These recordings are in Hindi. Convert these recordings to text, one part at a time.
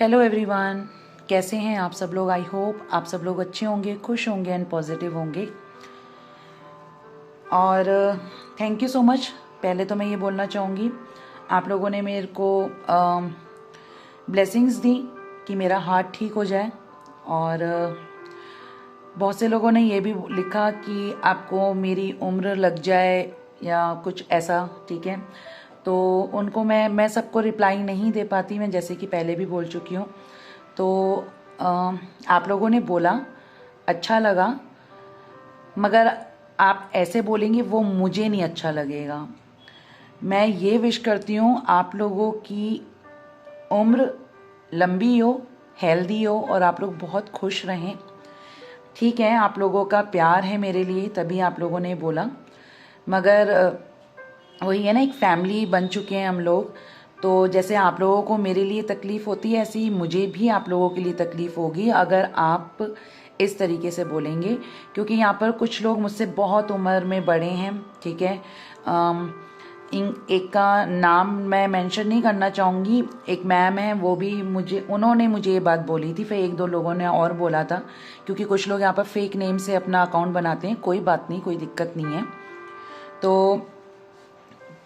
हेलो एवरीवन, कैसे हैं आप सब लोग। आई होप आप सब लोग अच्छे होंगे, खुश होंगे एंड पॉजिटिव होंगे। और थैंक यू सो मच। पहले तो मैं ये बोलना चाहूँगी, आप लोगों ने मेरे को ब्लेसिंग्स दी कि मेरा हार्ट ठीक हो जाए। और बहुत से लोगों ने ये भी लिखा कि आपको मेरी उम्र लग जाए या कुछ ऐसा, ठीक है। तो उनको मैं सबको रिप्लाई नहीं दे पाती, मैं जैसे कि पहले भी बोल चुकी हूँ। तो आप लोगों ने बोला, अच्छा लगा, मगर आप ऐसे बोलेंगे वो मुझे नहीं अच्छा लगेगा। मैं ये विश करती हूँ आप लोगों की उम्र लंबी हो, हेल्दी हो और आप लोग बहुत खुश रहें। ठीक है, आप लोगों का प्यार है मेरे लिए, तभी आप लोगों ने बोला। मगर वही है ना, एक फैमिली बन चुके हैं हम लोग। तो जैसे आप लोगों को मेरे लिए तकलीफ़ होती है, ऐसे ही मुझे भी आप लोगों के लिए तकलीफ़ होगी अगर आप इस तरीके से बोलेंगे। क्योंकि यहाँ पर कुछ लोग मुझसे बहुत उम्र में बड़े हैं, ठीक है। एक का नाम मैं मेंशन नहीं करना चाहूँगी। एक मैम है, वो भी उन्होंने मुझे ये बात बोली थी। फिर एक दो लोगों ने और बोला था, क्योंकि कुछ लोग यहाँ पर फेक नेम से अपना अकाउंट बनाते हैं। कोई बात नहीं, कोई दिक्कत नहीं है। तो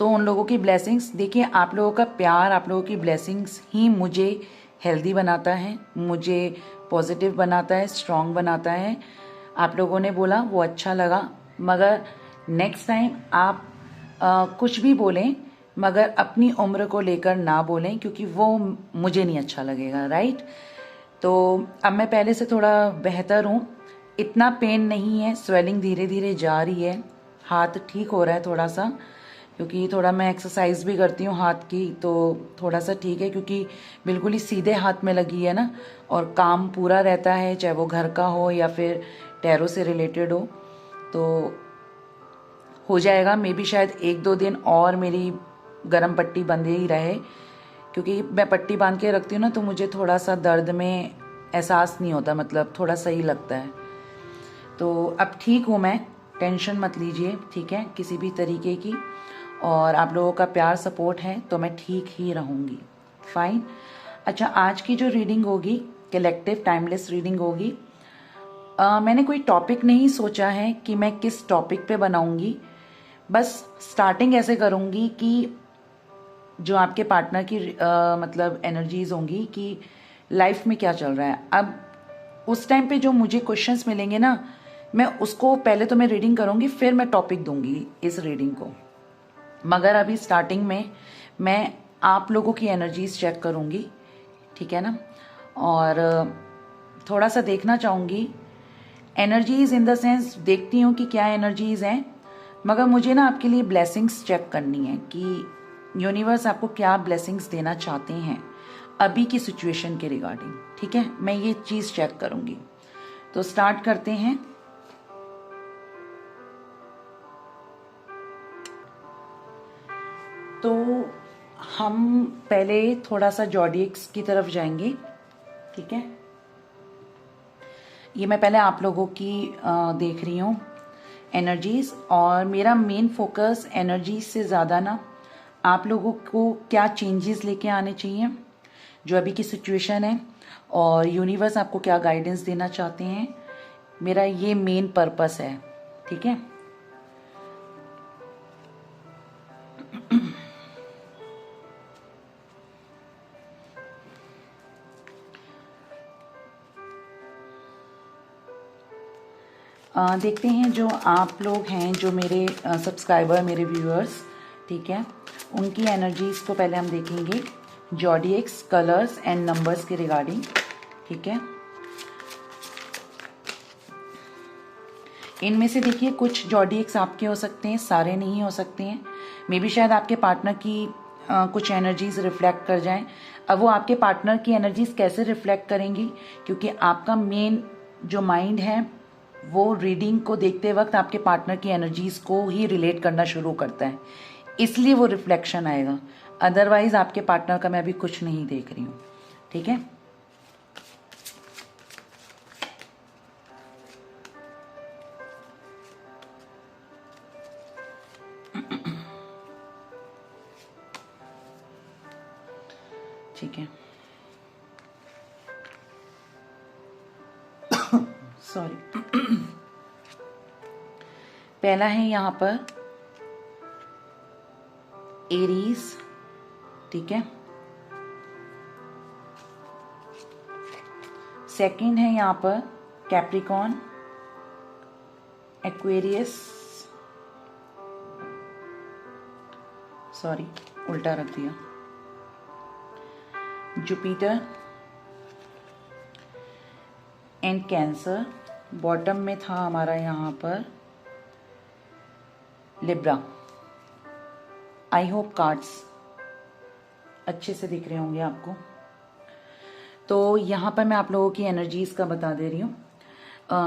उन लोगों की ब्लेसिंग्स देखिए, आप लोगों का प्यार, आप लोगों की ब्लेसिंग्स ही मुझे हेल्दी बनाता है, मुझे पॉजिटिव बनाता है, स्ट्रांग बनाता है। आप लोगों ने बोला वो अच्छा लगा, मगर नेक्स्ट टाइम आप कुछ भी बोलें, मगर अपनी उम्र को लेकर ना बोलें, क्योंकि वो मुझे नहीं अच्छा लगेगा, राइट। तो अब मैं पहले से थोड़ा बेहतर हूँ, इतना पेन नहीं है, स्वेलिंग धीरे धीरे जा रही है, हाथ ठीक हो रहा है थोड़ा सा, क्योंकि थोड़ा मैं एक्सरसाइज भी करती हूँ हाथ की, तो थोड़ा सा ठीक है। क्योंकि बिल्कुल ही सीधे हाथ में लगी है ना, और काम पूरा रहता है, चाहे वो घर का हो या फिर टैरो से रिलेटेड हो। तो हो जाएगा, मे बी शायद एक दो दिन और मेरी गर्म पट्टी बंधी ही रहे, क्योंकि मैं पट्टी बांध के रखती हूँ ना, तो मुझे थोड़ा सा दर्द में एहसास नहीं होता, मतलब थोड़ा सही लगता है। तो अब ठीक हूँ मैं, टेंशन मत लीजिए, ठीक है, किसी भी तरीके की। और आप लोगों का प्यार सपोर्ट है तो मैं ठीक ही रहूँगी, फाइन। अच्छा, आज की जो रीडिंग होगी, कलेक्टिव टाइमलेस रीडिंग होगी। मैंने कोई टॉपिक नहीं सोचा है कि मैं किस टॉपिक पे बनाऊंगी। बस स्टार्टिंग ऐसे करूंगी कि जो आपके पार्टनर की मतलब एनर्जीज होंगी कि लाइफ में क्या चल रहा है। अब उस टाइम पे जो मुझे क्वेश्चंस मिलेंगे ना, मैं उसको पहले तो मैं रीडिंग करूंगी, फिर मैं टॉपिक दूंगी इस रीडिंग को। मगर अभी स्टार्टिंग में मैं आप लोगों की एनर्जीज चेक करूंगी, ठीक है ना। और थोड़ा सा देखना चाहूंगी, एनर्जीज इन द सेंस देखती हूँ कि क्या एनर्जीज हैं। मगर मुझे ना आपके लिए ब्लेसिंग्स चेक करनी है कि यूनिवर्स आपको क्या ब्लेसिंग्स देना चाहते हैं अभी की सिचुएशन के रिगार्डिंग, ठीक है। मैं ये चीज़ चेक करूंगी। तो स्टार्ट करते हैं। तो हम पहले थोड़ा सा जॉडियक्स की तरफ जाएंगे, ठीक है। ये मैं पहले आप लोगों की देख रही हूँ एनर्जीज, और मेरा मेन फोकस एनर्जीज से ज़्यादा ना आप लोगों को क्या चेंजेस लेके आने चाहिए जो अभी की सिचुएशन है, और यूनिवर्स आपको क्या गाइडेंस देना चाहते हैं, मेरा ये मेन पर्पस है, ठीक है। देखते हैं जो आप लोग हैं, जो मेरे सब्सक्राइबर, मेरे व्यूअर्स, ठीक है, उनकी एनर्जीज को पहले हम देखेंगे जॉडियक्स, कलर्स एंड नंबर्स के रिगार्डिंग, ठीक है। इनमें से देखिए कुछ जॉडियक्स आपके हो सकते हैं, सारे नहीं हो सकते हैं। मे बी शायद आपके पार्टनर की कुछ एनर्जीज रिफ्लेक्ट कर जाएं। अब वो आपके पार्टनर की एनर्जीज कैसे रिफ्लेक्ट करेंगी, क्योंकि आपका मेन जो माइंड है वो रीडिंग को देखते वक्त आपके पार्टनर की एनर्जीज को ही रिलेट करना शुरू करता है, इसलिए वो रिफ्लेक्शन आएगा। अदरवाइज आपके पार्टनर का मैं अभी कुछ नहीं देख रही हूँ, ठीक है। ठीक है, सॉरी पहला है यहाँ पर एरीज, ठीक है। सेकंड है यहाँ पर कैप्रिकॉन, एक्वेरियस, सॉरी उल्टा रख दिया, जुपिटर एंड कैंसर। बॉटम में था हमारा यहाँ पर लिब्रा। आई होप कार्ड्स अच्छे से दिख रहे होंगे आपको। तो यहाँ पर मैं आप लोगों की एनर्जीज का बता दे रही हूँ,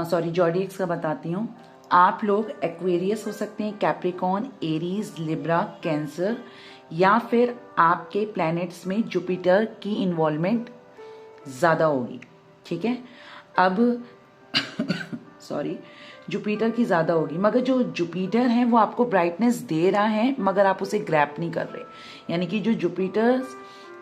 सॉरी जॉडियक्स का बताती हूँ। आप लोग एक्वेरियस हो सकते हैं, कैप्रिकॉन, एरीज, लिब्रा, कैंसर, या फिर आपके प्लैनेट्स में जुपिटर की इन्वॉल्वमेंट ज़्यादा होगी, ठीक है। अब सॉरी जुपिटर की ज़्यादा होगी, मगर जो जुपिटर है वो आपको ब्राइटनेस दे रहा है मगर आप उसे ग्रैप नहीं कर रहे। यानी कि जो जुपिटर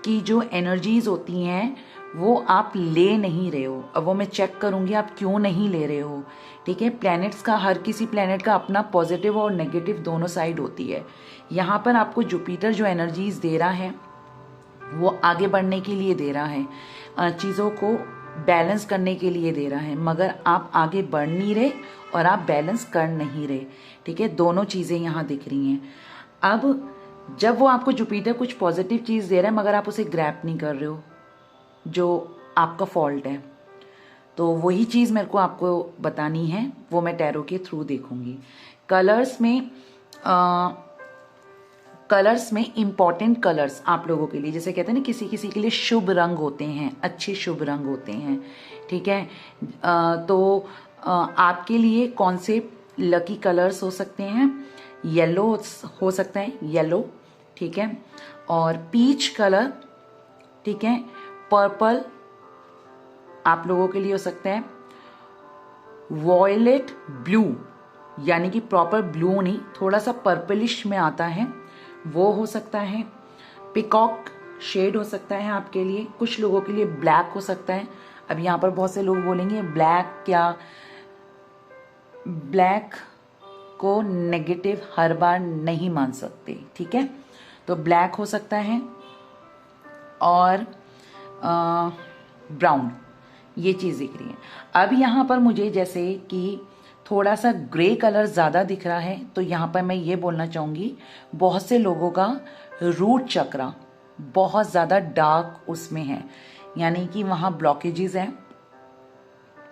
की जो एनर्जीज होती हैं वो आप ले नहीं रहे हो। अब वो मैं चेक करूंगी आप क्यों नहीं ले रहे हो, ठीक है। प्लैनेट्स का, हर किसी प्लैनेट का अपना पॉजिटिव और नेगेटिव दोनों साइड होती है। यहाँ पर आपको जुपिटर जो एनर्जीज दे रहा है वो आगे बढ़ने के लिए दे रहा है, चीज़ों को बैलेंस करने के लिए दे रहा है, मगर आप आगे बढ़ नहीं रहे और आप बैलेंस कर नहीं रहे, ठीक है। दोनों चीज़ें यहाँ दिख रही हैं। अब जब वो आपको जुपिटर कुछ पॉजिटिव चीज़ दे रहा है मगर आप उसे ग्रैप नहीं कर रहे हो, जो आपका फॉल्ट है, तो वही चीज़ मेरे को आपको बतानी है, वो मैं टैरो के थ्रू देखूंगी। कलर्स में इंपॉर्टेंट कलर्स आप लोगों के लिए, जैसे कहते हैं ना किसी किसी के लिए शुभ रंग होते हैं, अच्छे शुभ रंग होते हैं, ठीक है। तो आपके लिए कौन से लकी कलर्स हो सकते हैं? येलो हो सकता है, येलो, ठीक है, और पीच कलर, ठीक है, पर्पल आप लोगों के लिए हो सकता है, वॉयलेट ब्लू, यानी कि प्रॉपर ब्लू नहीं, थोड़ा सा पर्पलिश में आता है, वो हो सकता है। पिकॉक शेड हो सकता है आपके लिए, कुछ लोगों के लिए ब्लैक हो सकता है। अब यहाँ पर बहुत से लोग बोलेंगे ब्लैक क्या, ब्लैक को नेगेटिव हर बार नहीं मान सकते, ठीक है। तो ब्लैक हो सकता है और ब्राउन, ये चीज़ दिख रही है। अब यहाँ पर मुझे जैसे कि थोड़ा सा ग्रे कलर ज़्यादा दिख रहा है, तो यहाँ पर मैं ये बोलना चाहूँगी बहुत से लोगों का रूट चक्रा बहुत ज़्यादा डार्क उसमें है, यानी कि वहाँ ब्लॉकेजेस हैं,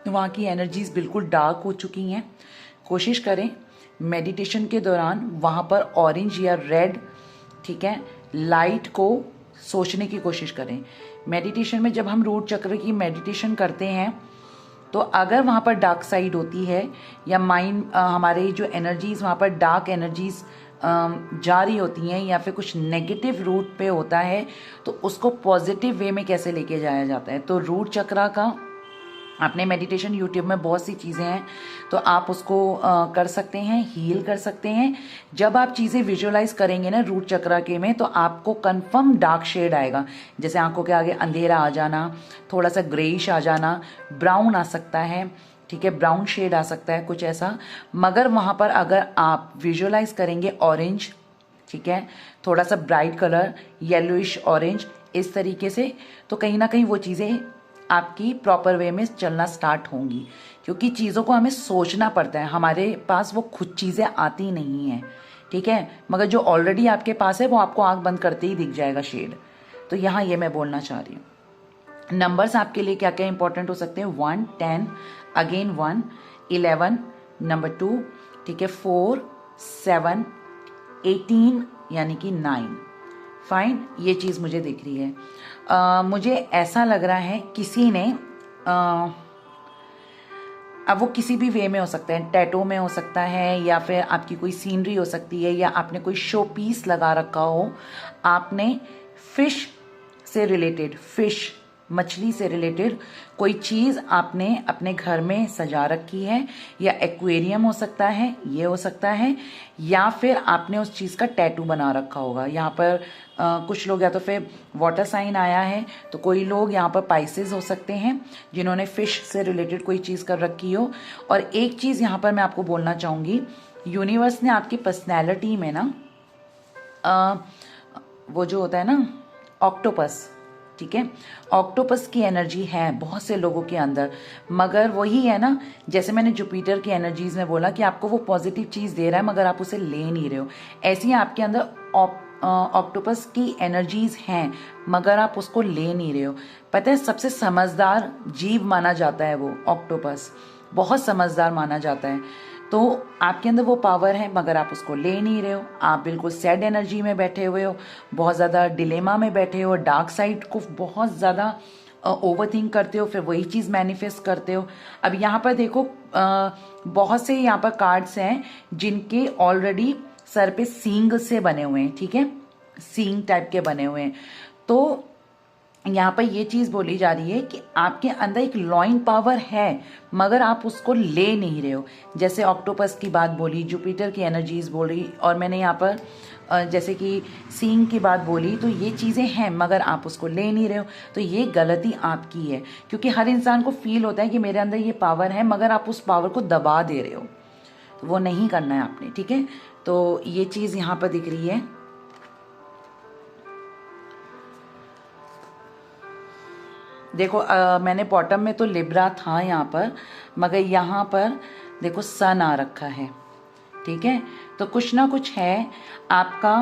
वहाँ की एनर्जीज बिल्कुल डार्क हो चुकी हैं। कोशिश करें मेडिटेशन के दौरान वहाँ पर ऑरेंज या रेड, ठीक है, लाइट को सोचने की कोशिश करें। मेडिटेशन में जब हम रूट चक्र की मेडिटेशन करते हैं तो अगर वहाँ पर डार्क साइड होती है या माइंड हमारे जो एनर्जीज वहाँ पर डार्क एनर्जीज जा रही होती हैं या फिर कुछ नेगेटिव रूट पे होता है, तो उसको पॉजिटिव वे में कैसे लेके जाया जाता है। तो रूट चक्रा का अपने मेडिटेशन यूट्यूब में बहुत सी चीज़ें हैं, तो आप उसको कर सकते हैं, हील कर सकते हैं। जब आप चीज़ें विजुअलाइज करेंगे ना रूट चक्रा के में, तो आपको कंफर्म डार्क शेड आएगा, जैसे आंखों के आगे अंधेरा आ जाना, थोड़ा सा ग्रेइश आ जाना, ब्राउन आ सकता है, ठीक है, ब्राउन शेड आ सकता है, कुछ ऐसा। मगर वहाँ पर अगर आप विजुअलाइज करेंगे ऑरेंज, ठीक है, थोड़ा सा ब्राइट कलर, येलोइश ऑरेंज, इस तरीके से, तो कहीं ना कहीं वो चीज़ें आपकी प्रॉपर वे में चलना स्टार्ट होंगी। क्योंकि चीज़ों को हमें सोचना पड़ता है, हमारे पास वो खुद चीज़ें आती नहीं हैं, ठीक है, मगर जो ऑलरेडी आपके पास है वो आपको आंख बंद करते ही दिख जाएगा शेड। तो यहाँ ये मैं बोलना चाह रही हूँ। नंबर्स आपके लिए क्या क्या इंपॉर्टेंट हो सकते हैं? 1, 10, अगेन 1, 11, नंबर 2, ठीक है, 4, 7, 18 यानी कि 9। फाइन, ये चीज़ मुझे दिख रही है। मुझे ऐसा लग रहा है किसी ने अब वो किसी भी वे में हो सकता है, टैटू में हो सकता है, या फिर आपकी कोई सीनरी हो सकती है, या आपने कोई शो पीस लगा रखा हो, आपने फिश से रिलेटेड, फिश, मछली से रिलेटेड कोई चीज आपने अपने घर में सजा रखी है, या एक्वेरियम हो सकता है, ये हो सकता है, या फिर आपने उस चीज का टैटू बना रखा होगा। यहाँ पर कुछ लोग या तो फिर वाटर साइन आया है, तो कोई लोग यहाँ पर पाइसेस हो सकते हैं जिन्होंने फिश से रिलेटेड कोई चीज कर रखी हो। और एक चीज यहाँ पर मैं आपको बोलना चाहूंगी, यूनिवर्स ने आपकी पर्सनैलिटी में ना वो जो होता है ना ऑक्टोपस, ठीक है, ऑक्टोपस की एनर्जी है बहुत से लोगों के अंदर। मगर वही है ना, जैसे मैंने जुपिटर की एनर्जीज में बोला कि आपको वो पॉजिटिव चीज दे रहा है मगर आप उसे ले नहीं रहे हो, ऐसे ही आपके अंदर ऑक्टोपस की एनर्जीज हैं मगर आप उसको ले नहीं रहे हो। पता है, सबसे समझदार जीव माना जाता है वो ऑक्टोपस, बहुत समझदार माना जाता है। तो आपके अंदर वो पावर है मगर आप उसको ले नहीं रहे हो, आप बिल्कुल सैड एनर्जी में बैठे हुए हो, बहुत ज़्यादा डिलेमा में बैठे हो, डार्क साइड को बहुत ज़्यादा ओवर थिंक करते हो, फिर वही चीज़ मैनिफेस्ट करते हो। अब यहाँ पर देखो बहुत से यहाँ पर कार्ड्स हैं जिनके ऑलरेडी सर पे सींग से बने हुए हैं, ठीक है, सींग टाइप के बने हुए हैं। तो यहाँ पर ये चीज बोली जा रही है कि आपके अंदर एक लॉइन पावर है मगर आप उसको ले नहीं रहे हो। जैसे ऑक्टोपस की बात बोली, जुपिटर की एनर्जीज बोली, और मैंने यहाँ पर जैसे कि सींग की बात बोली, तो ये चीजें हैं मगर आप उसको ले नहीं रहे हो। तो ये गलती आपकी है, क्योंकि हर इंसान को फील होता है कि मेरे अंदर ये पावर है मगर आप उस पावर को दबा दे रहे हो, तो वो नहीं करना है आपने, ठीक है। तो ये चीज यहाँ पर दिख रही है। देखो मैंने बॉटम में तो लिब्रा था यहाँ पर, मगर यहाँ पर देखो सन आ रखा है, ठीक है। तो कुछ ना कुछ है आपका,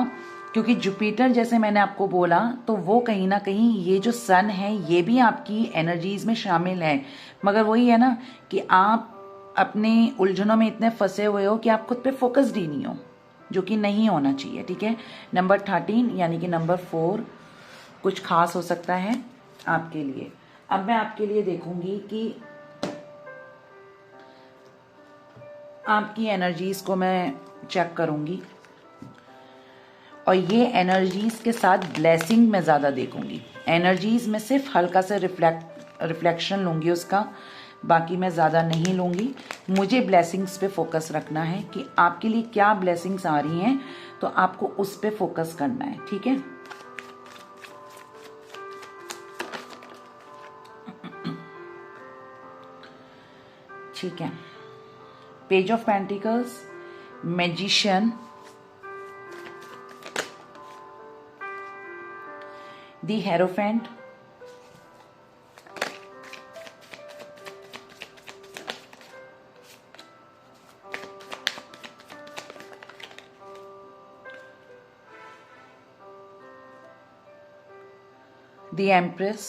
क्योंकि जुपिटर जैसे मैंने आपको बोला तो वो कहीं ना कहीं ये जो सन है ये भी आपकी एनर्जीज में शामिल है, मगर वही है ना कि आप अपने उलझनों में इतने फंसे हुए हो कि आप खुद पे फोकस्ड ही नहीं हो, जो कि नहीं होना चाहिए, ठीक है। नंबर 13 यानी कि नंबर 4 कुछ खास हो सकता है आपके लिए। अब मैं आपके लिए देखूंगी कि आपकी एनर्जीज को मैं चेक करूंगी, और ये एनर्जीज के साथ ब्लेसिंग में ज्यादा देखूंगी। एनर्जीज में सिर्फ हल्का सा रिफ्लेक्शन लूंगी उसका, बाकी मैं ज्यादा नहीं लूंगी। मुझे ब्लेसिंग्स पे फोकस रखना है कि आपके लिए क्या ब्लेसिंग्स आ रही हैं, तो आपको उस पे फोकस करना है, ठीक है। ठीक है, page of pentacles, magician, the hierophant, the empress,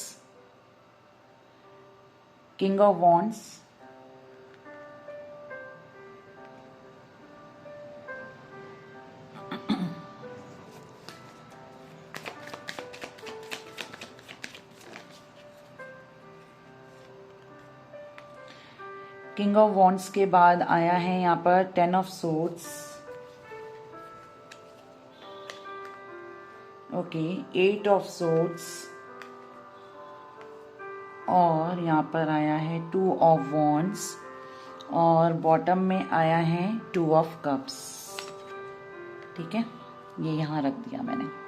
king of wands, king of wands के बाद आया है यहाँ पर 10 of swords, okay, 8 of swords, और यहाँ पर आया है 2 ऑफ वॉन्ड्स, और बॉटम में आया है 2 ऑफ कप्स, ठीक है। ये यहाँ रख दिया मैंने।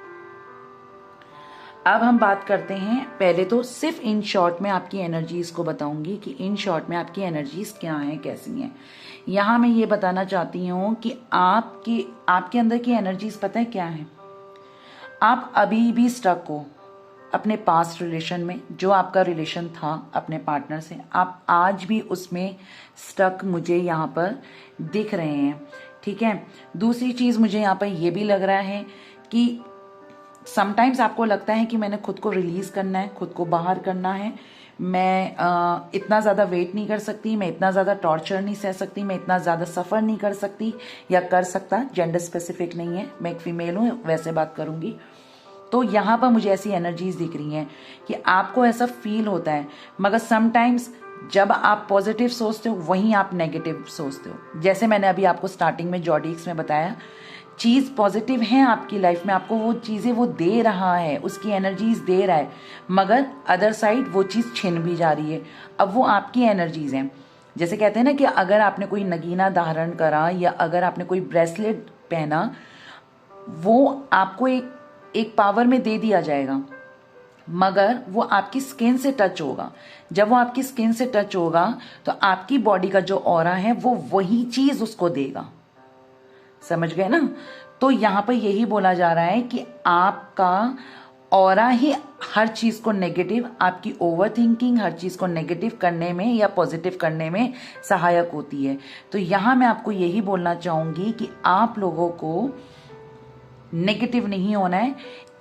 अब हम बात करते हैं, पहले तो सिर्फ इन शॉर्ट में आपकी एनर्जीज को बताऊंगी कि इन शॉर्ट में आपकी एनर्जीज क्या हैं, कैसी हैं। यहाँ मैं ये बताना चाहती हूँ कि आपके अंदर की एनर्जीज पता है क्या है। आप अभी भी स्टक हो अपने पास्ट रिलेशन में, जो आपका रिलेशन था अपने पार्टनर से, आप आज भी उसमें स्टक मुझे यहाँ पर दिख रहे हैं, ठीक है। दूसरी चीज मुझे यहाँ पर यह भी लग रहा है कि समटाइम्स आपको लगता है कि मैंने खुद को रिलीज करना है, खुद को बाहर करना है, मैं इतना ज़्यादा वेट नहीं कर सकती, मैं इतना ज़्यादा टॉर्चर नहीं सह सकती, मैं इतना ज़्यादा सफ़र नहीं कर सकती या कर सकता, जेंडर स्पेसिफिक नहीं है, मैं एक फीमेल हूँ वैसे बात करूँगी। तो यहाँ पर मुझे ऐसी एनर्जीज दिख रही हैं कि आपको ऐसा फील होता है, मगर समटाइम्स जब आप पॉजिटिव सोचते हो वहीं आप नेगेटिव सोचते हो। जैसे मैंने अभी आपको स्टार्टिंग में जॉडिक्स में बताया चीज़ पॉजिटिव है आपकी लाइफ में, आपको वो चीज़ें वो दे रहा है, उसकी एनर्जीज दे रहा है, मगर अदर साइड वो चीज़ छिन भी जा रही है। अब वो आपकी एनर्जीज हैं। जैसे कहते हैं ना कि अगर आपने कोई नगीना धारण करा या अगर आपने कोई ब्रेसलेट पहना, वो आपको एक पावर में दे दिया जाएगा, मगर वो आपकी स्किन से टच होगा। जब वो आपकी स्किन से टच होगा तो आपकी बॉडी का जो ऑरा है वो वही चीज उसको देगा। समझ गए ना? तो यहां पर यही बोला जा रहा है कि आपका ऑरा ही हर चीज को नेगेटिव, आपकी ओवर थिंकिंग हर चीज को नेगेटिव करने में या पॉजिटिव करने में सहायक होती है। तो यहां मैं आपको यही बोलना चाहूंगी कि आप लोगों को नेगेटिव नहीं होना है।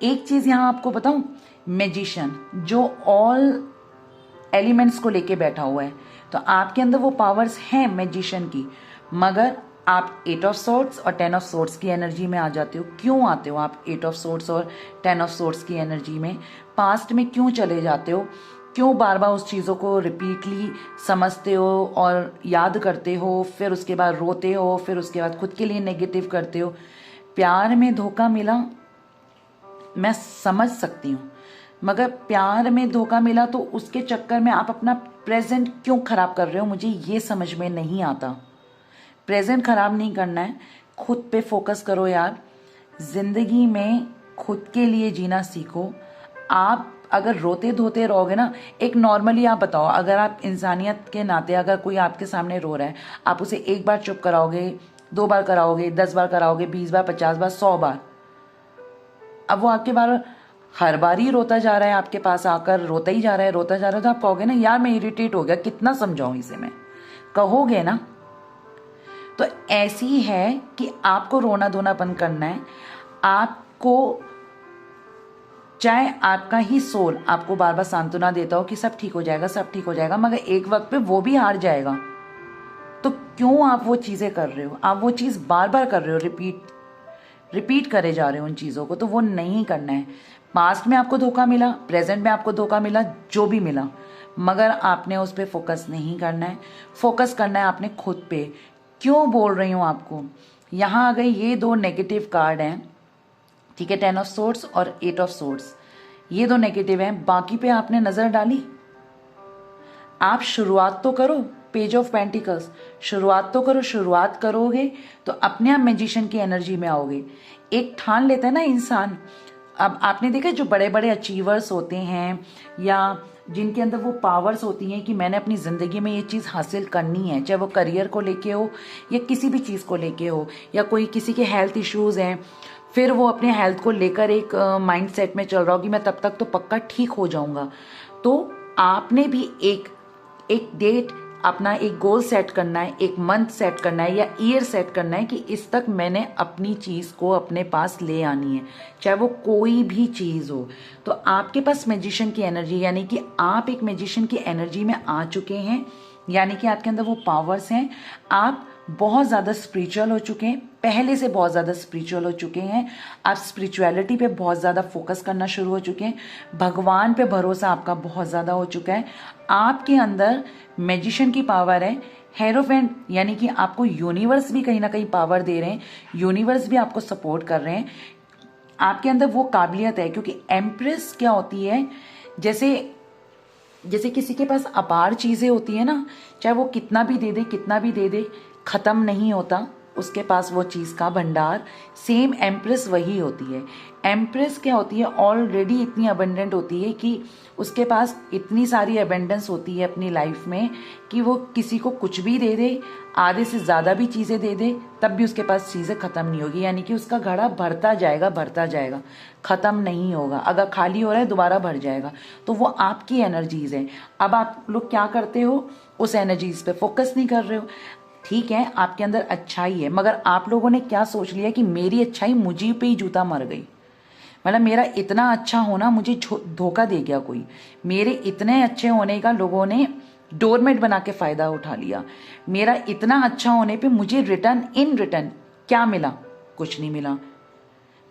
एक चीज यहां आपको बताऊं, मैजिशियन जो ऑल एलिमेंट्स को लेके बैठा हुआ है, तो आपके अंदर वो पावर्स हैं मैजिशियन की, मगर आप 8 ऑफ सोर्ड्स और 10 ऑफ सोर्ड्स की एनर्जी में आ जाते हो। क्यों आते हो आप 8 ऑफ सोर्ड्स और 10 ऑफ सोर्ड्स की एनर्जी में? पास्ट में क्यों चले जाते हो? क्यों बार बार उस चीज़ों को रिपीटली समझते हो और याद करते हो, फिर उसके बाद रोते हो, फिर उसके बाद खुद के लिए नेगेटिव करते हो? प्यार में धोखा मिला, मैं समझ सकती हूँ, मगर प्यार में धोखा मिला तो उसके चक्कर में आप अपना प्रेजेंट क्यों खराब कर रहे हो, मुझे ये समझ में नहीं आता। प्रेजेंट खराब नहीं करना है, खुद पे फोकस करो यार। जिंदगी में खुद के लिए जीना सीखो। आप अगर रोते धोते रहोगे ना, एक नॉर्मली आप बताओ, अगर आप इंसानियत के नाते अगर कोई आपके सामने रो रहा है, आप उसे एक बार चुप कराओगे, 2 बार कराओगे, 10 बार कराओगे, 20 बार, 50 बार, 100 बार, अब वो आपके बार हर बार ही रोता जा रहा है, आपके पास आकर रोता ही जा रहा है, रोता जा रहा है, तो आप कहोगे ना यार मैं इरिटेट हो गया, कितना समझाऊं इसे मैं, कहोगे ना? तो ऐसी है कि आपको रोना धोना बंद करना है। आपको चाहे आपका ही सोल आपको बार बार सांत्वना देता हो कि सब ठीक हो जाएगा, सब ठीक हो जाएगा, मगर एक वक्त पे वो भी हार जाएगा। तो क्यों आप वो चीजें कर रहे हो? आप वो चीज बार बार कर रहे हो, रिपीट करे जा रहे हो उन चीजों को, तो वो नहीं करना है। पास्ट में आपको धोखा मिला, प्रेजेंट में आपको धोखा मिला, जो भी मिला, मगर आपने उस पर फोकस नहीं करना है। फोकस करना है आपने खुद पे। क्यों बोल रही हूं आपको? यहां आ गए ये 2 नेगेटिव कार्ड हैं, ठीक है, 10 ऑफ सोर्ड्स और 8 ऑफ सोर्ड्स, ये 2 नेगेटिव हैं। बाकी पे आपने नजर डाली? आप शुरुआत तो करो, पेज ऑफ पेंटिकल्स, शुरुआत तो करो। शुरुआत करोगे तो अपने आप मैजिशियन की एनर्जी में आओगे। एक ठान लेता है ना इंसान। अब आपने देखा जो बड़े बड़े अचीवर्स होते हैं या जिनके अंदर वो पावर्स होती हैं कि मैंने अपनी जिंदगी में ये चीज हासिल करनी है, चाहे वो करियर को लेके हो या किसी भी चीज को लेके हो, या कोई किसी के हेल्थ इश्यूज हैं, फिर वो अपने हेल्थ को लेकर एक माइंड सेट में चल रहा हो कि मैं तब तक तो पक्का ठीक हो जाऊंगा। तो आपने भी एक डेट अपना, एक गोल सेट करना है, एक मंथ सेट करना है या ईयर सेट करना है कि इस तक मैंने अपनी चीज को अपने पास ले आनी है, चाहे वो कोई भी चीज हो। तो आपके पास मैजिशियन की एनर्जी, यानी कि आप एक मैजिशियन की एनर्जी में आ चुके हैं, यानी कि आपके अंदर वो पावर्स हैं। आप बहुत ज्यादा स्पिरिचुअल हो चुके हैं, पहले से बहुत ज्यादा स्पिरिचुअल हो चुके हैं। आप स्पिरिचुअलिटी पे बहुत ज्यादा फोकस करना शुरू हो चुके हैं। भगवान पे भरोसा आपका बहुत ज्यादा हो चुका है। आपके अंदर मैजिशियन की पावर है। हेरोफेंट, यानी कि आपको यूनिवर्स भी कहीं ना कहीं पावर दे रहे हैं, यूनिवर्स भी आपको सपोर्ट कर रहे हैं। आपके अंदर वो काबिलियत है, क्योंकि एम्प्रेस क्या होती है, जैसे किसी के पास अपार चीजें होती है ना, चाहे वो कितना भी दे दे खत्म नहीं होता उसके पास वो चीज का भंडार। सेम एम्प्रेस वही होती है। एम्प्रेस क्या होती है, ऑलरेडी इतनी अबंडेंट होती है कि उसके पास इतनी सारी अबंडेंस होती है अपनी लाइफ में कि वो किसी को कुछ भी दे दे, आधे से ज्यादा भी चीजें दे दे, तब भी उसके पास चीजें खत्म नहीं होगी। यानी कि उसका घड़ा भरता जाएगा, खत्म नहीं होगा। अगर खाली हो रहा है दोबारा भर जाएगा। तो वो आपकी एनर्जीज है। अब आप लोग क्या करते हो, उस एनर्जीज पे फोकस नहीं कर रहे हो। ठीक है, आपके अंदर अच्छाई है, मगर आप लोगों ने क्या सोच लिया कि मेरी अच्छाई मुझे पे ही जूता मर गई, मतलब मेरा इतना अच्छा होना मुझे धोखा दे गया कोई। मेरे इतने अच्छे होने का लोगों ने डोरमेट बना के फायदा उठा लिया। मेरा इतना अच्छा होने पे मुझे रिटर्न क्या मिला? कुछ नहीं मिला।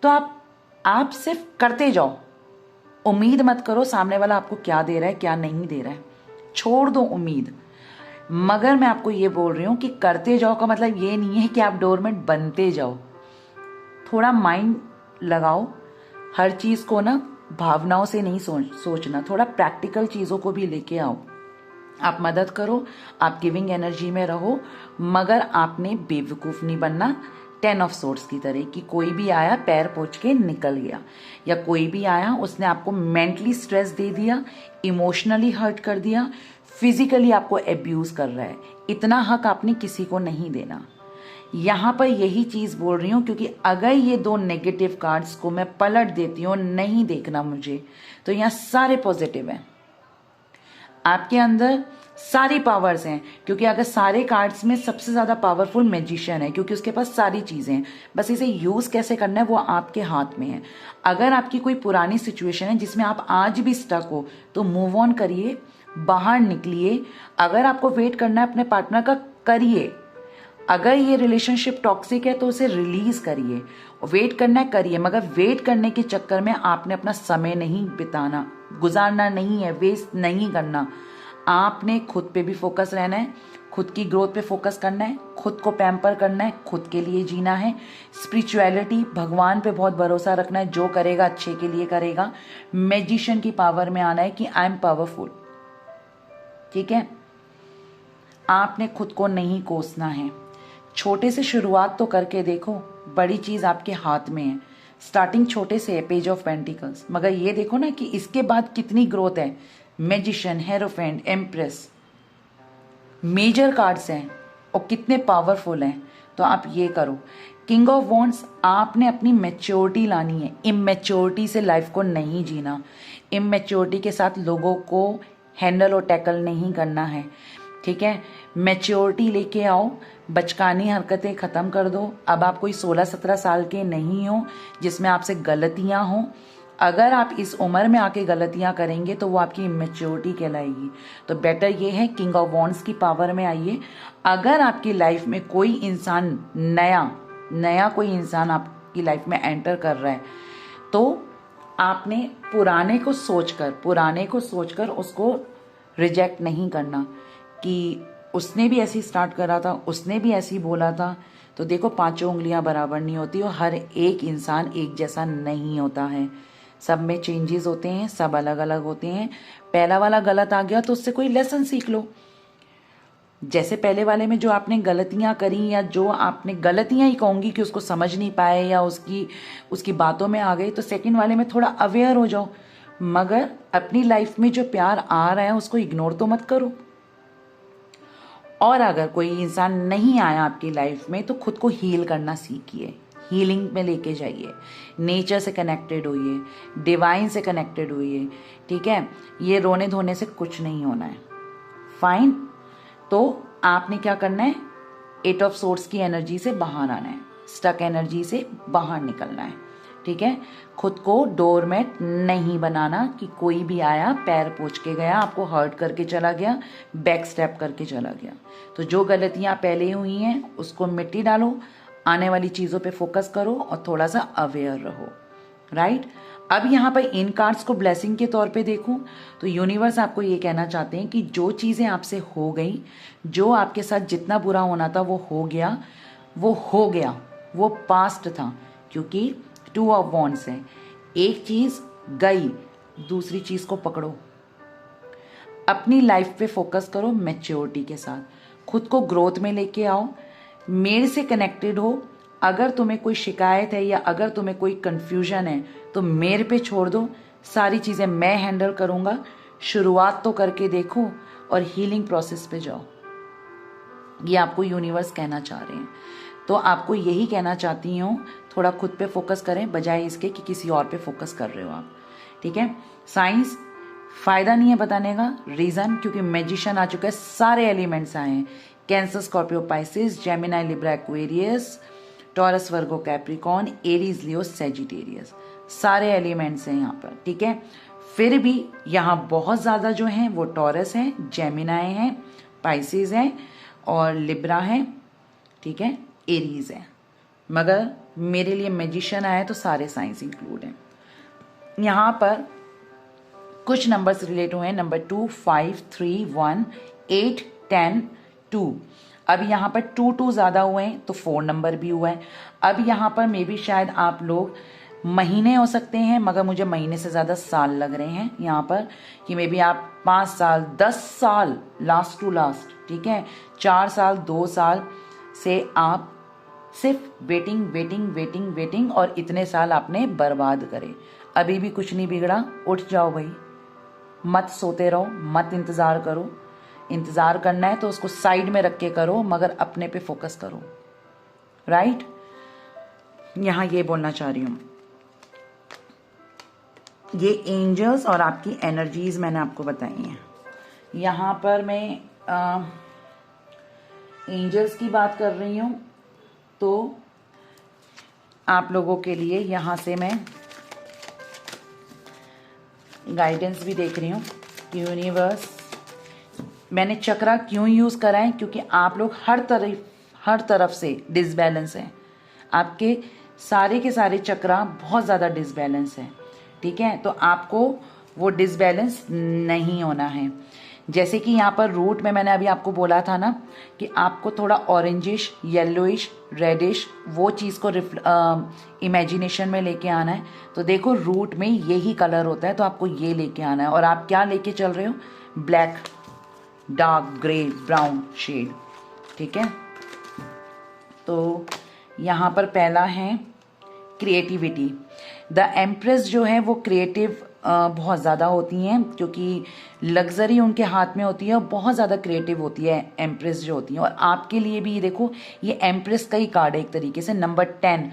तो आप सिर्फ करते जाओ, उम्मीद मत करो सामने वाला आपको क्या दे रहा है क्या नहीं दे रहा है, छोड़ दो उम्मीद। मगर मैं आपको ये बोल रही हूं कि करते जाओ का मतलब ये नहीं है कि आप डोरमेट बनते जाओ। थोड़ा माइंड लगाओ, हर चीज़ को ना भावनाओं से नहीं सोचना, थोड़ा प्रैक्टिकल चीज़ों को भी लेके आओ। आप मदद करो, आप गिविंग एनर्जी में रहो, मगर आपने बेवकूफ़ नहीं बनना 10 ऑफ सोर्ड्स की तरह कि कोई भी आया पैर पोंछ के निकल गया, या कोई भी आया उसने आपको मेंटली स्ट्रेस दे दिया, इमोशनली हर्ट कर दिया, फिजिकली आपको एब्यूज कर रहा है। इतना हक आपने किसी को नहीं देना। यहां पर यही चीज बोल रही हूं, क्योंकि अगर ये 2 नेगेटिव कार्ड्स को मैं पलट देती हूँ, नहीं देखना मुझे, तो यहाँ सारे पॉजिटिव हैं, आपके अंदर सारी पावर्स हैं। क्योंकि अगर सारे कार्ड्स में सबसे ज्यादा पावरफुल मैजिशियन है, क्योंकि उसके पास सारी चीजें हैं, बस इसे यूज कैसे करना है वो आपके हाथ में है। अगर आपकी कोई पुरानी सिचुएशन है जिसमें आप आज भी स्टक हो, तो मूव ऑन करिए, बाहर निकलिए। अगर आपको वेट करना है अपने पार्टनर का, करिए। अगर ये रिलेशनशिप टॉक्सिक है तो उसे रिलीज करिए। वेट करना है करिए, मगर वेट करने के चक्कर में आपने अपना समय नहीं बिताना, गुजारना नहीं है, वेस्ट नहीं करना। आपने खुद पे भी फोकस रहना है, खुद की ग्रोथ पे फोकस करना है, खुद को पैम्पर करना है, खुद के लिए जीना है। स्पिरिचुअलिटी, भगवान पे बहुत भरोसा रखना है, जो करेगा अच्छे के लिए करेगा। मैजिशियन की पावर में आना है कि आई एम पावरफुल, ठीक है। आपने खुद को नहीं कोसना है। छोटे से शुरुआत तो करके देखो, बड़ी चीज आपके हाथ में है। स्टार्टिंग छोटे से है, पेज ऑफ पेंटिकल्स, मगर ये देखो ना कि इसके बाद कितनी ग्रोथ है। Magician, hierophant, empress, major cards हैं और कितने पावरफुल हैं। तो आप ये करो। किंग ऑफ वॉन्ड्स, आपने अपनी मैच्योरिटी लानी है। इमेच्योरिटी से लाइफ को नहीं जीना, इमेच्योरिटी के साथ लोगों को हैंडल और टैकल नहीं करना है, ठीक है। मैच्योरिटी लेके आओ, बचकानी हरकतें खत्म कर दो। अब आप कोई 16-17 साल के नहीं हो जिसमें आपसे गलतियां हो। अगर आप इस उम्र में आके गलतियां करेंगे तो वो आपकी इमेच्योरिटी कहलाएगी। तो बेटर ये है किंग ऑफ वॉन्ड्स की पावर में आइए। अगर आपकी लाइफ में कोई इंसान नया कोई इंसान आपकी लाइफ में एंटर कर रहा है, तो आपने पुराने को सोचकर उसको रिजेक्ट नहीं करना कि उसने भी ऐसे स्टार्ट करा था, उसने भी ऐसे ही बोला था। तो देखो, 5 उंगलियां बराबर नहीं होती और हर एक इंसान एक जैसा नहीं होता है। सब में चेंजेस होते हैं, सब अलग अलग होते हैं। पहला वाला गलत आ गया तो उससे कोई लेसन सीख लो। जैसे पहले वाले में जो आपने गलतियां करी, या जो आपने गलतियां ही कहूंगी कि उसको समझ नहीं पाए या उसकी बातों में आ गई, तो सेकंड वाले में थोड़ा अवेयर हो जाओ। मगर अपनी लाइफ में जो प्यार आ रहा है उसको इग्नोर तो मत करो। और अगर कोई इंसान नहीं आया आपकी लाइफ में, तो खुद को हील करना सीखिए, हीलिंग में लेके जाइए, नेचर से कनेक्टेड होइए, डिवाइन से कनेक्टेड होइए, ठीक है। ये रोने धोने से कुछ नहीं होना है, फाइन। तो आपने क्या करना है, 8 ऑफ सोर्ड्स की एनर्जी से बाहर आना है, स्टक एनर्जी से बाहर निकलना है, ठीक है। खुद को डोरमेट नहीं बनाना कि कोई भी आया पैर पोंछ के गया, आपको हर्ट करके चला गया, बैक स्टेप करके चला गया। तो जो गलतियां पहले हुई हैं उसको मिट्टी डालो, आने वाली चीजों पे फोकस करो और थोड़ा सा अवेयर रहो, राइट। अब यहाँ पर इन कार्ड्स को ब्लेसिंग के तौर पे देखूं तो यूनिवर्स आपको ये कहना चाहते हैं कि जो चीजें आपसे हो गई, जो आपके साथ जितना बुरा होना था वो हो गया, वो पास्ट था। क्योंकि 2 ऑफ वॉन्ड्स है, एक चीज गई, दूसरी चीज को पकड़ो, अपनी लाइफ पे फोकस करो मैच्योरिटी के साथ, खुद को ग्रोथ में लेके आओ, मेरे से कनेक्टेड हो। अगर तुम्हें कोई शिकायत है या अगर तुम्हें कोई कंफ्यूजन है तो मेरे पे छोड़ दो, सारी चीजें मैं हैंडल करूंगा। शुरुआत तो करके देखो और हीलिंग प्रोसेस पे जाओ। ये आपको यूनिवर्स कहना चाह रहे हैं। तो आपको यही कहना चाहती हूँ, थोड़ा खुद पे फोकस करें बजाय इसके कि किसी और पे फोकस कर रहे हो आप, ठीक है। साइंस फायदा नहीं है बताने का, रीजन क्योंकि मैजिशियन आ चुका है, सारे एलिमेंट्स आए हैं, Cancer, Scorpio, Pisces, Gemini, Libra, Aquarius, Taurus, Virgo, Capricorn, Aries, Leo, Sagittarius, सारे एलिमेंट्स हैं यहाँ पर, ठीक है। फिर भी यहाँ बहुत ज्यादा जो हैं वो टॉरस है, जेमिनाई है, पाइसिस है और लिब्रा है, ठीक है, एरीज है। मगर मेरे लिए मैजिशियन आया तो सारे साइंस इंक्लूड हैं। यहाँ पर कुछ नंबर्स रिलेट हुए हैं, नंबर 2, 5, 3, 1, 8, 10, 2। अब यहाँ पर 2 2 ज़्यादा हुए हैं तो 4 नंबर भी हुआ है। अब यहाँ पर मे बी शायद आप लोग महीने हो सकते हैं, मगर मुझे महीने से ज़्यादा साल लग रहे हैं यहाँ पर, कि मे बी आप 5 साल 10 साल लास्ट टू लास्ट, ठीक है, 4 साल 2 साल से आप सिर्फ वेटिंग वेटिंग वेटिंग वेटिंग, और इतने साल आपने बर्बाद करे। अभी भी कुछ नहीं बिगड़ा, उठ जाओ भाई, मत सोते रहो, मत इंतज़ार करो। इंतज़ार करना है तो उसको साइड में रख के करो, मगर अपने पे फोकस करो। राइट, यहाँ ये बोलना चाह रही हूँ। ये एंजल्स और आपकी एनर्जीज मैंने आपको बताई हैं। यहाँ पर मैं एंजल्स की बात कर रही हूँ, तो आप लोगों के लिए यहाँ से मैं गाइडेंस भी देख रही हूँ। यूनिवर्स, मैंने चक्रा क्यों यूज़ करा है, क्योंकि आप लोग हर तरफ से डिसबैलेंस हैं। आपके सारे के सारे चक्रा बहुत ज़्यादा डिसबैलेंस हैं, ठीक है। तो आपको वो डिसबैलेंस नहीं होना है। जैसे कि यहाँ पर रूट में मैंने अभी आपको बोला था ना कि आपको थोड़ा ऑरेंजिश, येलोइश, रेडिश वो चीज़ को इमेजिनेशन में लेके आना है। तो देखो रूट में यही कलर होता है, तो आपको ये लेके आना है। और आप क्या लेके चल रहे हो? Black, dark grey, brown shade, ठीक है। तो यहाँ पर पहला है क्रिएटिविटी। द एम्प्रेस जो है वो क्रिएटिव बहुत ज़्यादा होती हैं, क्योंकि लग्जरी उनके हाथ में होती है और बहुत ज़्यादा क्रिएटिव होती है एम्प्रेस जो होती है। और आपके लिए भी देखो, ये एम्प्रेस का ही कार्ड है एक तरीके से, नंबर 10,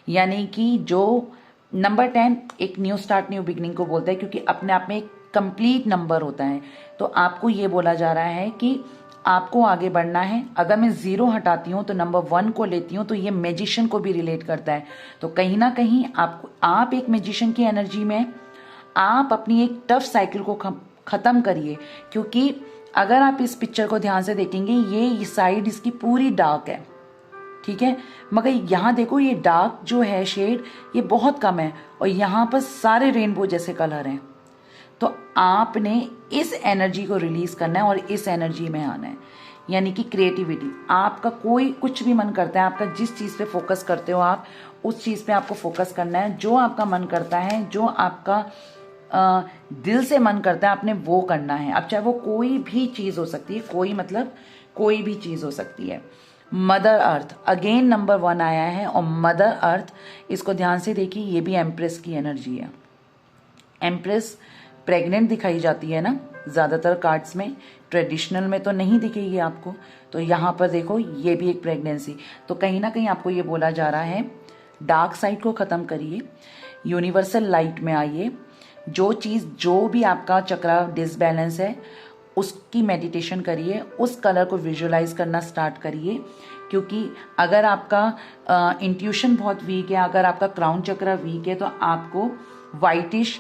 यानी कि जो नंबर 10 एक न्यू स्टार्ट, न्यू बिगनिंग को बोलता है, क्योंकि अपने आप में एक कंप्लीट नंबर होता है। तो आपको ये बोला जा रहा है कि आपको आगे बढ़ना है। अगर मैं 0 हटाती हूँ तो नंबर 1 को लेती हूँ, तो ये मैजिशियन को भी रिलेट करता है। तो कहीं ना कहीं आप एक मैजिशियन की एनर्जी में, आप अपनी एक टफ साइकिल को ख़त्म करिए। क्योंकि अगर आप इस पिक्चर को ध्यान से देखेंगे, ये साइड इसकी पूरी डार्क है, ठीक है, मगर यहाँ देखो ये डार्क जो है शेड ये बहुत कम है, और यहाँ पर सारे रेनबो जैसे कलर हैं। तो आपने इस एनर्जी को रिलीज करना है और इस एनर्जी में आना है, यानी कि क्रिएटिविटी। आपका कोई कुछ भी मन करता है, आपका जिस चीज़ पे फोकस करते हो आप उस चीज़ पे आपको फोकस करना है। जो आपका मन करता है, जो आपका दिल से मन करता है, आपने वो करना है। अब चाहे वो कोई भी चीज़ हो सकती है, कोई मतलब कोई भी चीज़ हो सकती है। मदर अर्थ अगेन नंबर 1 आया है, और मदर अर्थ, इसको ध्यान से देखिए, ये भी एम्प्रेस की एनर्जी है। एम्प्रेस प्रेग्नेंट दिखाई जाती है ना ज़्यादातर कार्ड्स में, ट्रेडिशनल में तो नहीं दिखेगी आपको। तो यहाँ पर देखो ये भी एक प्रेगनेंसी। तो कहीं ना कहीं आपको ये बोला जा रहा है, डार्क साइड को ख़त्म करिए, यूनिवर्सल लाइट में आइए। जो चीज़, जो भी आपका चक्रा डिसबैलेंस है, उसकी मेडिटेशन करिए, उस कलर को विजुअलाइज करना स्टार्ट करिए। क्योंकि अगर आपका इंट्यूशन बहुत वीक है, अगर आपका क्राउन चक्रा वीक है, तो आपको वाइटिश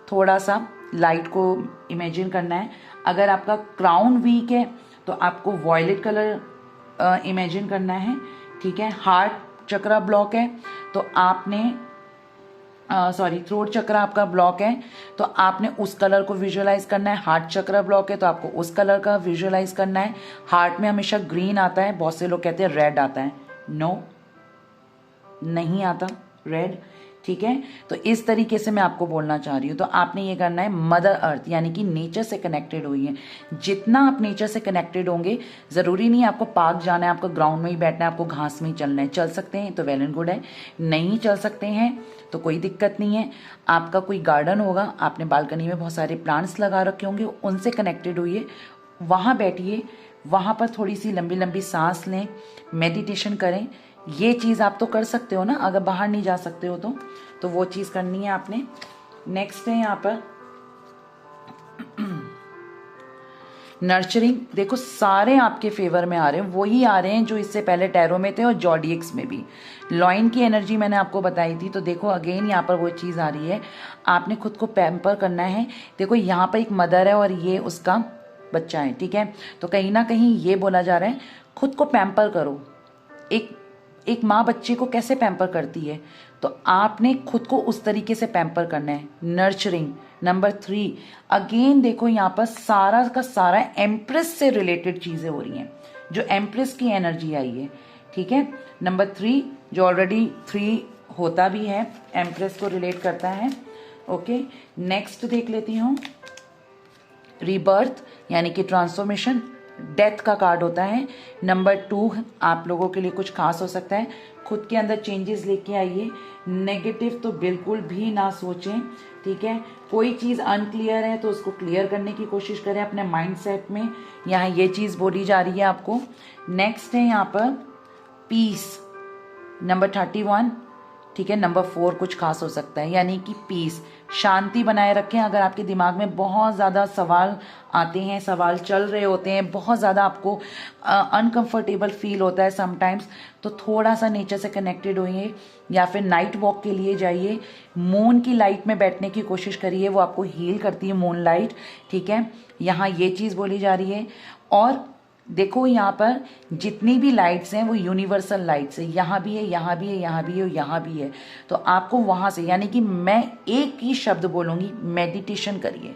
थोड़ा सा लाइट को इमेजिन करना है। अगर आपका क्राउन वीक है तो आपको वॉयलेट कलर इमेजिन करना है, ठीक है। हार्ट चक्रा ब्लॉक है तो आपने थ्रोट चक्र आपका ब्लॉक है तो आपने उस कलर को विजुअलाइज करना है। हार्ट चक्र ब्लॉक है तो आपको उस कलर का विजुअलाइज करना है। हार्ट में हमेशा ग्रीन आता है, बहुत से लोग कहते हैं रेड आता है, नो, नहीं आता रेड, ठीक है। तो इस तरीके से मैं आपको बोलना चाह रही हूँ। तो आपने ये करना है, मदर अर्थ यानी कि नेचर से कनेक्टेड होइए। जितना आप नेचर से कनेक्टेड होंगे, ज़रूरी नहीं है आपको पार्क जाना है, आपको ग्राउंड में ही बैठना है, आपको घास में ही चलना है। चल सकते हैं तो वेल एंड गुड है, नहीं चल सकते हैं तो कोई दिक्कत नहीं है। आपका कोई गार्डन होगा, आपने बालकनी में बहुत सारे प्लांट्स लगा रखे होंगे, उनसे कनेक्टेड होइए, वहाँ बैठिए, वहाँ पर थोड़ी सी लंबी लंबी सांस लें, मेडिटेशन करें। ये चीज़ आप तो कर सकते हो ना, अगर बाहर नहीं जा सकते हो तो वो चीज़ करनी है आपने। नेक्स्ट है यहाँ पर नर्चरिंग। देखो सारे आपके फेवर में आ रहे हैं, वही आ रहे हैं जो इससे पहले टैरो में थे और जॉडियक्स में भी। लॉइन की एनर्जी मैंने आपको बताई थी, तो देखो अगेन यहाँ पर वो चीज़ आ रही है, आपने खुद को पैम्पर करना है। देखो यहाँ पर एक मदर है और ये उसका बच्चा है, ठीक है। तो कहीं ना कहीं ये बोला जा रहा है खुद को पैम्पर करो। एक माँ बच्चे को कैसे पैम्पर करती है, तो आपने खुद को उस तरीके से पैम्पर करना है। नर्चरिंग, नंबर 3, अगेन देखो यहाँ पर सारा का सारा एम्प्रेस से रिलेटेड चीजें हो रही हैं, जो एम्प्रेस की एनर्जी आई है, ठीक है। नंबर 3 जो ऑलरेडी 3 होता भी है, एम्प्रेस को रिलेट करता है। ओके, नेक्स्ट देख लेती हूँ, रीबर्थ यानी कि ट्रांसफॉर्मेशन, डेथ का कार्ड होता है। नंबर 2 आप लोगों के लिए कुछ खास हो सकता है, खुद के अंदर चेंजेस लेके आइए, नेगेटिव तो बिल्कुल भी ना सोचें, ठीक है। कोई चीज अनक्लियर है तो उसको क्लियर करने की कोशिश करें अपने माइंडसेट में, यहाँ ये चीज बोली जा रही है आपको। नेक्स्ट है यहाँ पर पीस, नंबर 31, ठीक है। नंबर 4 कुछ खास हो सकता है, यानी कि पीस, शांति बनाए रखें। अगर आपके दिमाग में बहुत ज़्यादा सवाल आते हैं, सवाल चल रहे होते हैं, बहुत ज़्यादा आपको अनकंफर्टेबल फील होता है समटाइम्स, तो थोड़ा सा नेचर से कनेक्टेड होइए या फिर नाइट वॉक के लिए जाइए, मून की लाइट में बैठने की कोशिश करिए, वो आपको हील करती है मून लाइट, ठीक है। यहाँ ये चीज़ बोली जा रही है। और देखो यहाँ पर जितनी भी लाइट्स हैं वो यूनिवर्सल लाइट्स है, यहाँ भी है, यहाँ भी है, यहाँ भी है, यहाँ भी है। तो आपको वहाँ से, यानी कि मैं एक ही शब्द बोलूँगी, मेडिटेशन करिए।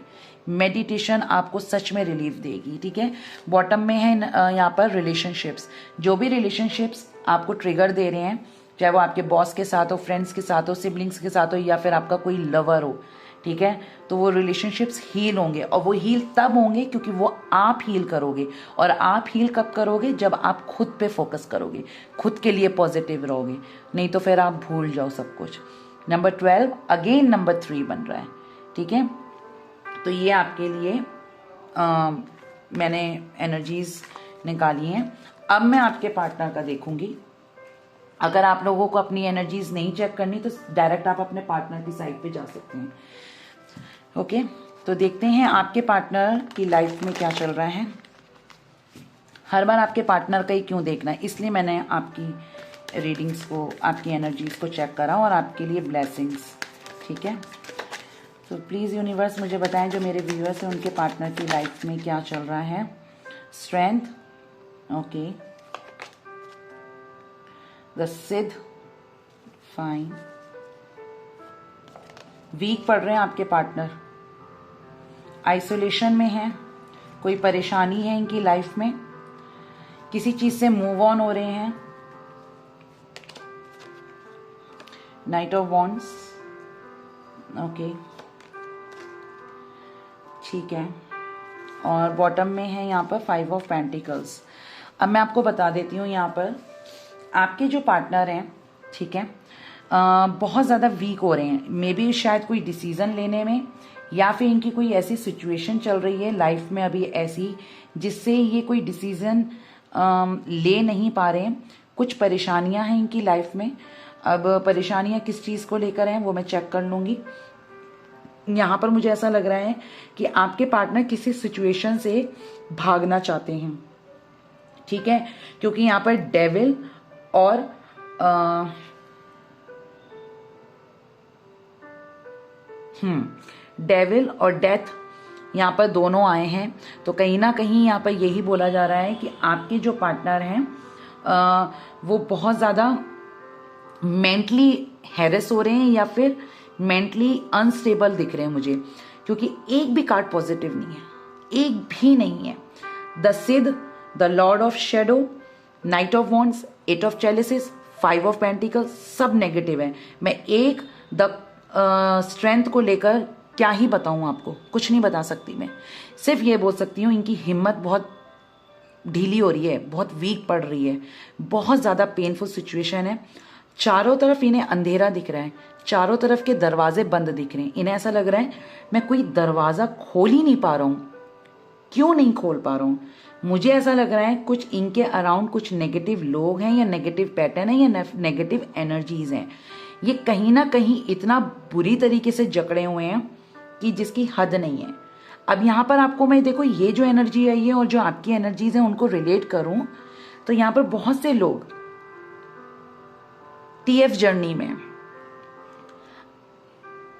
मेडिटेशन आपको सच में रिलीफ देगी, ठीक है। बॉटम में है यहाँ पर रिलेशनशिप्स, जो भी रिलेशनशिप्स आपको ट्रिगर दे रहे हैं, चाहे वो आपके बॉस के साथ हो, फ्रेंड्स के साथ हो, सिबलिंग्स के साथ हो, या फिर आपका कोई लवर हो, ठीक है, तो वो रिलेशनशिप्स हील होंगे। और वो हील तब होंगे क्योंकि वो आप हील करोगे। और आप हील कब करोगे? जब आप खुद पे फोकस करोगे, खुद के लिए पॉजिटिव रहोगे, नहीं तो फिर आप भूल जाओ सब कुछ। नंबर 12 अगेन नंबर 3 बन रहा है, ठीक है। तो ये आपके लिए मैंने एनर्जीज निकाली हैं। अब मैं आपके पार्टनर का देखूंगी। अगर आप लोगों को अपनी एनर्जीज नहीं चेक करनी तो डायरेक्ट आप अपने पार्टनर की साइड पे जा सकते हैं। ओके, तो देखते हैं आपके पार्टनर की लाइफ में क्या चल रहा है। हर बार आपके पार्टनर का ही क्यों देखना है, इसलिए मैंने आपकी रीडिंग्स को, आपकी एनर्जीज को चेक करा और आपके लिए ब्लेसिंग्स, ठीक है। तो प्लीज़ यूनिवर्स मुझे बताएं जो मेरे व्यूअर्स हैं उनके पार्टनर की लाइफ में क्या चल रहा है। स्ट्रेंथ, ओके, द सिद्ध, फाइन। वीक पड़ रहे हैं आपके पार्टनर, आइसोलेशन में है, कोई परेशानी है इनकी लाइफ में, किसी चीज से मूव ऑन हो रहे हैं। नाइट ऑफ वॉन्ड्स, ओके, ठीक है। और बॉटम में है यहाँ पर 5 ऑफ पेंटिकल्स। अब मैं आपको बता देती हूँ यहाँ पर आपके जो पार्टनर हैं, ठीक है, बहुत ज़्यादा वीक हो रहे हैं। मे बी शायद कोई डिसीजन लेने में, या फिर इनकी कोई ऐसी सिचुएशन चल रही है लाइफ में अभी ऐसी, जिससे ये कोई डिसीजन ले नहीं पा रहे हैं। कुछ परेशानियां हैं इनकी लाइफ में। अब परेशानियां किस चीज़ को लेकर हैं वो मैं चेक कर लूँगी। यहाँ पर मुझे ऐसा लग रहा है कि आपके पार्टनर किसी सिचुएशन से भागना चाहते हैं, ठीक है, क्योंकि यहाँ पर डेविल और डेविल और डेथ यहाँ पर दोनों आए हैं। तो कहीं ना कहीं यहाँ पर यही बोला जा रहा है कि आपके जो पार्टनर हैं वो बहुत ज़्यादा मेंटली हैरेस हो रहे हैं या फिर मेंटली अनस्टेबल दिख रहे हैं मुझे, क्योंकि एक भी कार्ड पॉजिटिव नहीं है, एक भी नहीं है। द सिद्ध, the lord of shadow, knight of wands, 8 of chalices, 5 of pentacles, सब नेगेटिव है। मैं एक द स्ट्रेंथ को लेकर क्या ही बताऊं आपको, कुछ नहीं बता सकती मैं। सिर्फ ये बोल सकती हूँ इनकी हिम्मत बहुत ढीली हो रही है, बहुत वीक पड़ रही है, बहुत ज़्यादा पेनफुल सिचुएशन है। चारों तरफ इन्हें अंधेरा दिख रहा है, चारों तरफ के दरवाजे बंद दिख रहे हैं। इन्हें ऐसा लग रहा है मैं कोई दरवाज़ा खोल ही नहीं पा रहा हूँ, क्यों नहीं खोल पा रहा हूँ। मुझे ऐसा लग रहा है कुछ इनके अराउंड कुछ नेगेटिव लोग हैं या नेगेटिव पैटर्न है या नेगेटिव एनर्जीज हैं। ये कहीं ना कहीं इतना बुरी तरीके से जकड़े हुए हैं कि जिसकी हद नहीं है। अब यहाँ पर आपको मैं देखो ये जो एनर्जी आई है और जो आपकी एनर्जीज हैं उनको रिलेट करूं तो यहाँ पर बहुत से लोग टीएफ जर्नी में,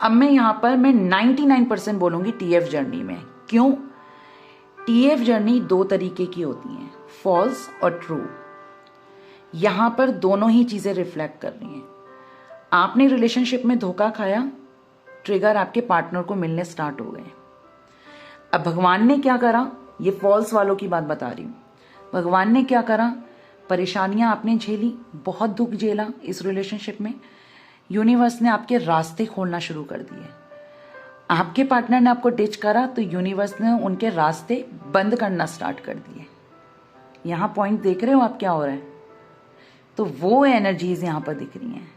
अब मैं यहाँ पर मैं 99% बोलूंगी टीएफ जर्नी में। क्यों? टीएफ जर्नी 2 तरीके की होती हैं, फॉल्स और ट्रू। यहां पर दोनों ही चीजें रिफ्लेक्ट कर रही हैं। आपने रिलेशनशिप में धोखा खाया, ट्रिगर आपके पार्टनर को मिलने स्टार्ट हो गए। अब भगवान ने क्या करा, ये फॉल्स वालों की बात बता रही हूँ। भगवान ने क्या करा, परेशानियां आपने झेली, बहुत दुख झेला इस रिलेशनशिप में। यूनिवर्स ने आपके रास्ते खोलना शुरू कर दिए। आपके पार्टनर ने आपको डिच करा तो यूनिवर्स ने उनके रास्ते बंद करना स्टार्ट कर दिए। यहां पॉइंट देख रहे हो आप क्या हो रहा है? तो वो एनर्जीज यहां पर दिख रही हैं।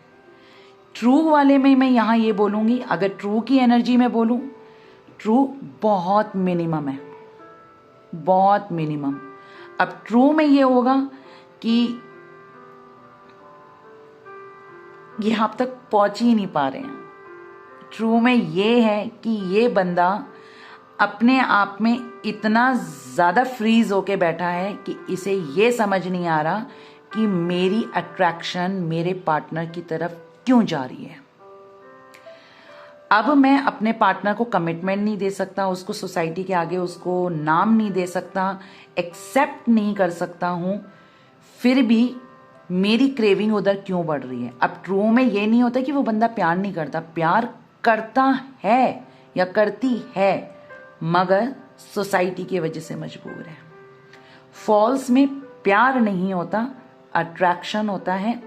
ट्रू वाले में मैं यहां ये बोलूंगी, अगर ट्रू की एनर्जी में बोलूं, ट्रू बहुत मिनिमम है, बहुत मिनिमम। अब ट्रू में ये होगा कि ये आप तक पहुंच ही नहीं पा रहे हैं। ट्रू में ये है कि ये बंदा अपने आप में इतना ज्यादा फ्रीज होके बैठा है कि इसे ये समझ नहीं आ रहा कि मेरी अट्रैक्शन मेरे पार्टनर की तरफ क्यों जा रही है। अब मैं अपने पार्टनर को कमिटमेंट नहीं दे सकता, उसको सोसाइटी के आगे उसको नाम नहीं दे सकता, एक्सेप्ट नहीं कर सकता हूं, फिर भी मेरी क्रेविंग उधर क्यों बढ़ रही है। अब ट्रू में ये नहीं होता कि वो बंदा प्यार नहीं करता, प्यार करता है या करती है, मगर सोसाइटी की वजह से मजबूर है। फॉल्स में प्यार नहीं होता, अट्रैक्शन होता है,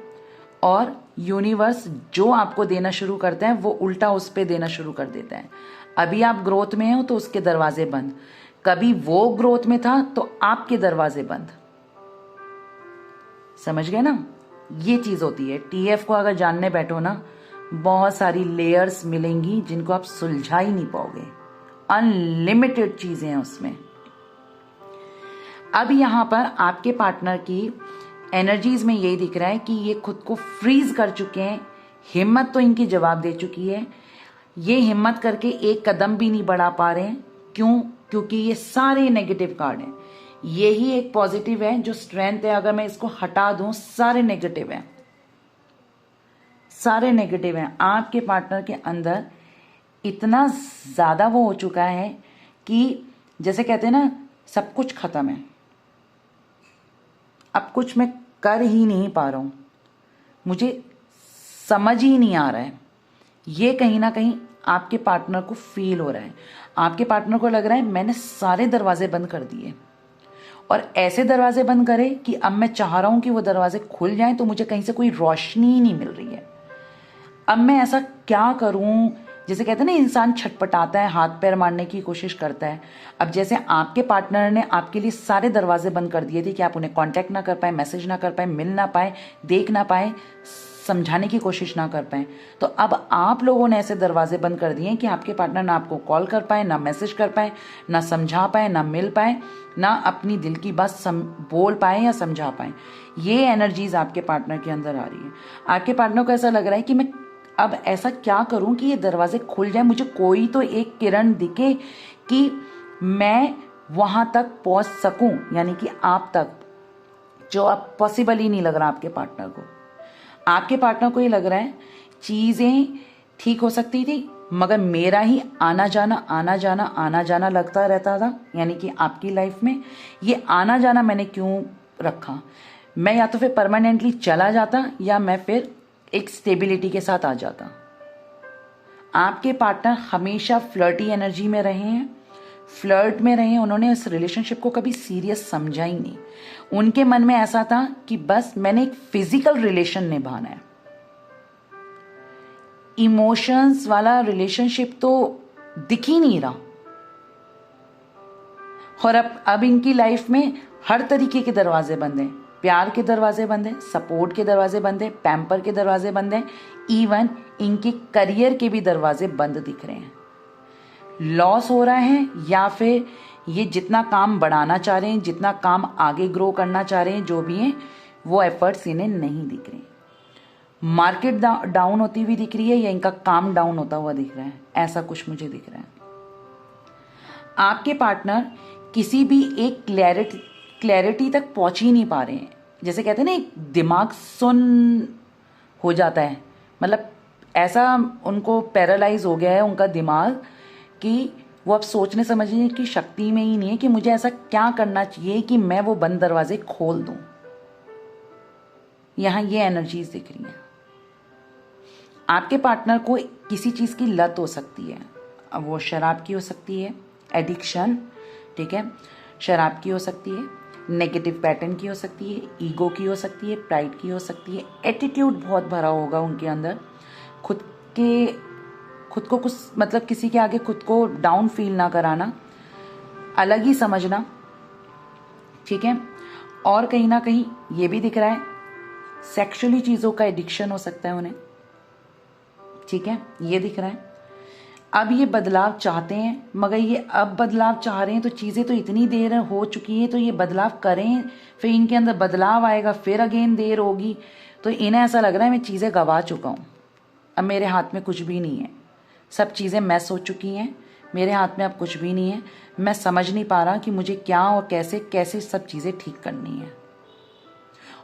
और यूनिवर्स जो आपको देना शुरू करता है वो उल्टा उस पे देना शुरू कर देता है। अभी आप ग्रोथ में हो तो उसके दरवाजे बंद, कभी वो ग्रोथ में था तो आपके दरवाजे बंद। समझ गए ना? ये चीज होती है। टीएफ को अगर जानने बैठो ना, बहुत सारी लेयर्स मिलेंगी जिनको आप सुलझा ही नहीं पाओगे। अनलिमिटेड चीजें हैं उसमें। अब यहां पर आपके पार्टनर की एनर्जीज में यही दिख रहा है कि ये खुद को फ्रीज कर चुके हैं। हिम्मत तो इनकी जवाब दे चुकी है, ये हिम्मत करके एक कदम भी नहीं बढ़ा पा रहे हैं। क्यों? क्योंकि ये सारे नेगेटिव कार्ड हैं। यही एक पॉजिटिव है जो स्ट्रेंथ है। अगर मैं इसको हटा दूं, सारे नेगेटिव हैं, सारे नेगेटिव हैं। आपके पार्टनर के अंदर इतना ज्यादा वो हो चुका है कि जैसे कहते हैं ना, सब कुछ खत्म है, अब कुछ मैं कर ही नहीं पा रहा हूं, मुझे समझ ही नहीं आ रहा है। ये कहीं ना कहीं आपके पार्टनर को फील हो रहा है। आपके पार्टनर को लग रहा है मैंने सारे दरवाजे बंद कर दिए, और ऐसे दरवाजे बंद करे कि अब मैं चाह रहा हूं कि वो दरवाजे खुल जाएं तो मुझे कहीं से कोई रोशनी ही नहीं मिल रही है। अब मैं ऐसा क्या करूं? जैसे कहते हैं ना, इंसान छटपटाता है, हाथ पैर मारने की कोशिश करता है। अब जैसे आपके पार्टनर ने आपके लिए सारे दरवाजे बंद कर दिए थे कि आप उन्हें कांटेक्ट ना कर पाए, मैसेज ना कर पाए, मिल ना पाए, देख ना पाए, समझाने की कोशिश ना कर पाए, तो अब आप लोगों ने ऐसे दरवाजे बंद कर दिए कि आपके पार्टनर ना आपको कॉल कर पाए, ना मैसेज कर पाए, ना समझा पाए, ना मिल पाए, ना अपनी दिल की बात बोल पाए या समझा पाए। ये एनर्जीज आपके पार्टनर के अंदर आ रही है। आपके पार्टनर को ऐसा लग रहा है कि मैं अब ऐसा क्या करूं कि ये दरवाजे खुल जाए, मुझे कोई तो एक किरण दिखे कि मैं वहां तक पहुंच सकूं, यानी कि आप तक, जो अब पॉसिबल ही नहीं लग रहा आपके पार्टनर को। आपके पार्टनर को ये लग रहा है चीजें ठीक हो सकती थी, मगर मेरा ही आना जाना लगता रहता था, यानी कि आपकी लाइफ में ये आना जाना मैंने क्यों रखा। मैं या तो फिर परमानेंटली चला जाता या मैं फिर एक स्टेबिलिटी के साथ आ जाता। आपके पार्टनर हमेशा फ्लर्टी एनर्जी में रहे हैं, फ्लर्ट में रहे हैं। उन्होंने इस रिलेशनशिप को कभी सीरियस समझा ही नहीं। उनके मन में ऐसा था कि बस मैंने एक फिजिकल रिलेशन निभाना है। इमोशंस वाला रिलेशनशिप तो दिख ही नहीं रहा। और अब इनकी लाइफ में हर तरीके के दरवाजे बंद हैं। प्यार के दरवाजे बंद हैं, सपोर्ट के दरवाजे बंद हैं, पैम्पर के दरवाजे बंद हैं, इवन इनके करियर के भी दरवाजे बंद दिख रहे हैं। लॉस हो रहा है, या फिर ये जितना काम बढ़ाना चाह रहे हैं, जितना काम आगे ग्रो करना चाह रहे हैं, जो भी हैं, वो एफर्ट्स इन्हें नहीं दिख रहे हैं। मार्केट डाउन होती हुई दिख रही है, या इनका काम डाउन होता हुआ दिख रहा है, ऐसा कुछ मुझे दिख रहा है। आपके पार्टनर किसी भी एक क्लैरिटी तक पहुंच ही नहीं पा रहे हैं। जैसे कहते हैं ना, एक दिमाग सुन हो जाता है, मतलब ऐसा उनको पैरालाइज हो गया है उनका दिमाग कि वो अब सोचने समझने की शक्ति में ही नहीं है कि मुझे ऐसा क्या करना चाहिए कि मैं वो बंद दरवाजे खोल दूं। यहां ये एनर्जीज दिख रही हैं। आपके पार्टनर को किसी चीज़ की लत हो सकती है। अब वो शराब की हो सकती है, एडिक्शन, ठीक है, शराब की हो सकती है, नेगेटिव पैटर्न की हो सकती है, ईगो की हो सकती है, प्राइड की हो सकती है, एटीट्यूड बहुत भरा होगा उनके अंदर, खुद को कुछ मतलब किसी के आगे खुद को डाउन फील ना कराना, अलग ही समझना, ठीक है। और कहीं ना कहीं ये भी दिख रहा है सेक्सुअली चीज़ों का एडिक्शन हो सकता है उन्हें, ठीक है, ये दिख रहा है। अब ये बदलाव चाहते हैं, मगर ये अब बदलाव चाह रहे हैं तो चीज़ें तो इतनी देर हो चुकी है, तो ये बदलाव करें, फिर इनके अंदर बदलाव आएगा, फिर अगेन देर होगी, तो इन्हें ऐसा लग रहा है मैं चीज़ें गवा चुका हूँ, अब मेरे हाथ में कुछ भी नहीं है, सब चीज़ें मैस हो चुकी हैं, मेरे हाथ में अब कुछ भी नहीं है, मैं समझ नहीं पा रहा कि मुझे क्या और कैसे कैसे सब चीज़ें ठीक करनी है।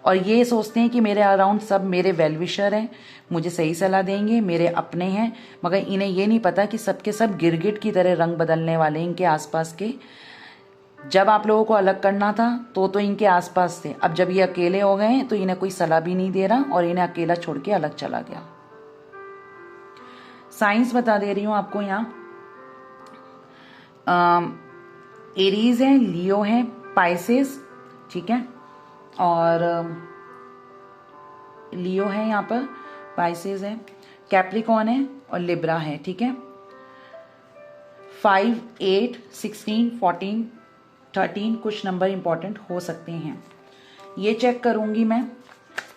और ये सोचते हैं कि मेरे अराउंड सब मेरे वेल विशर हैं, मुझे सही सलाह देंगे, मेरे अपने हैं, मगर इन्हें ये नहीं पता कि सबके सब गिरगिट की तरह रंग बदलने वाले इनके आसपास के। जब आप लोगों को अलग करना था तो इनके आसपास थे, अब जब ये अकेले हो गए हैं तो इन्हें कोई सलाह भी नहीं दे रहा और इन्हें अकेला छोड़ के अलग चला गया। साइंस बता दे रही हूं आपको यहाँ, एरीज है, लियो है, पाइसेस, ठीक है, और लियो है यहाँ पर, पाइसेस है, कैप्रिकॉन है और लिब्रा है, ठीक है। 5, 8, 16, 14, 13 कुछ नंबर इंपॉर्टेंट हो सकते हैं। ये चेक करूंगी मैं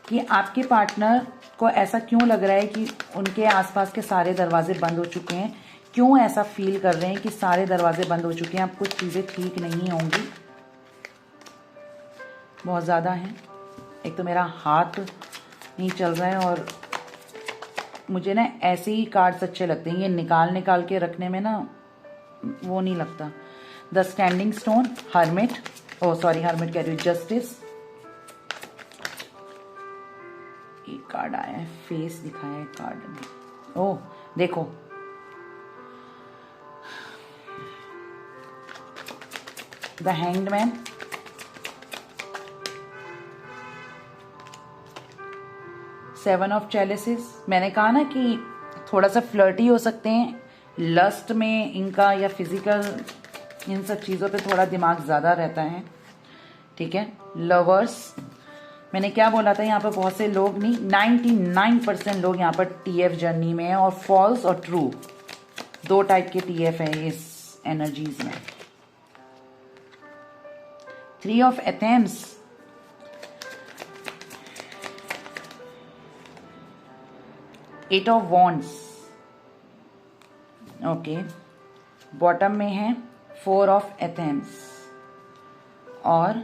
कि आपके पार्टनर को ऐसा क्यों लग रहा है कि उनके आसपास के सारे दरवाजे बंद हो चुके हैं, क्यों ऐसा फील कर रहे हैं कि सारे दरवाजे बंद हो चुके हैं, अब कुछ चीज़ें ठीक नहीं होंगी, बहुत ज़्यादा हैं। एक तो मेरा हाथ नहीं चल रहा है और मुझे ना ऐसे ही कार्ड्स अच्छे लगते हैं, ये निकाल के रखने में ना वो नहीं लगता। The standing stone, hermit, oh sorry hermit कह रही हूँ, जस्टिस, एक कार्ड आया है, फेस दिखाया है कार्ड में, ओह देखो the hanged man, seven of chalices. मैंने कहा ना कि थोड़ा सा फ्लर्टी हो सकते हैं, लस्ट में इनका या फिजिकल इन सब चीज़ों पे थोड़ा दिमाग ज़्यादा रहता है, ठीक है। लवर्स, मैंने क्या बोला था, यहाँ पर बहुत से लोग नहीं, 99% लोग यहाँ पर टीएफ जर्नी में है, और फॉल्स और ट्रू दो टाइप के टीएफ है इस एनर्जीज में। 3 of Athens, eight of wands, okay, bottom में है 4 ऑफ एथेंस और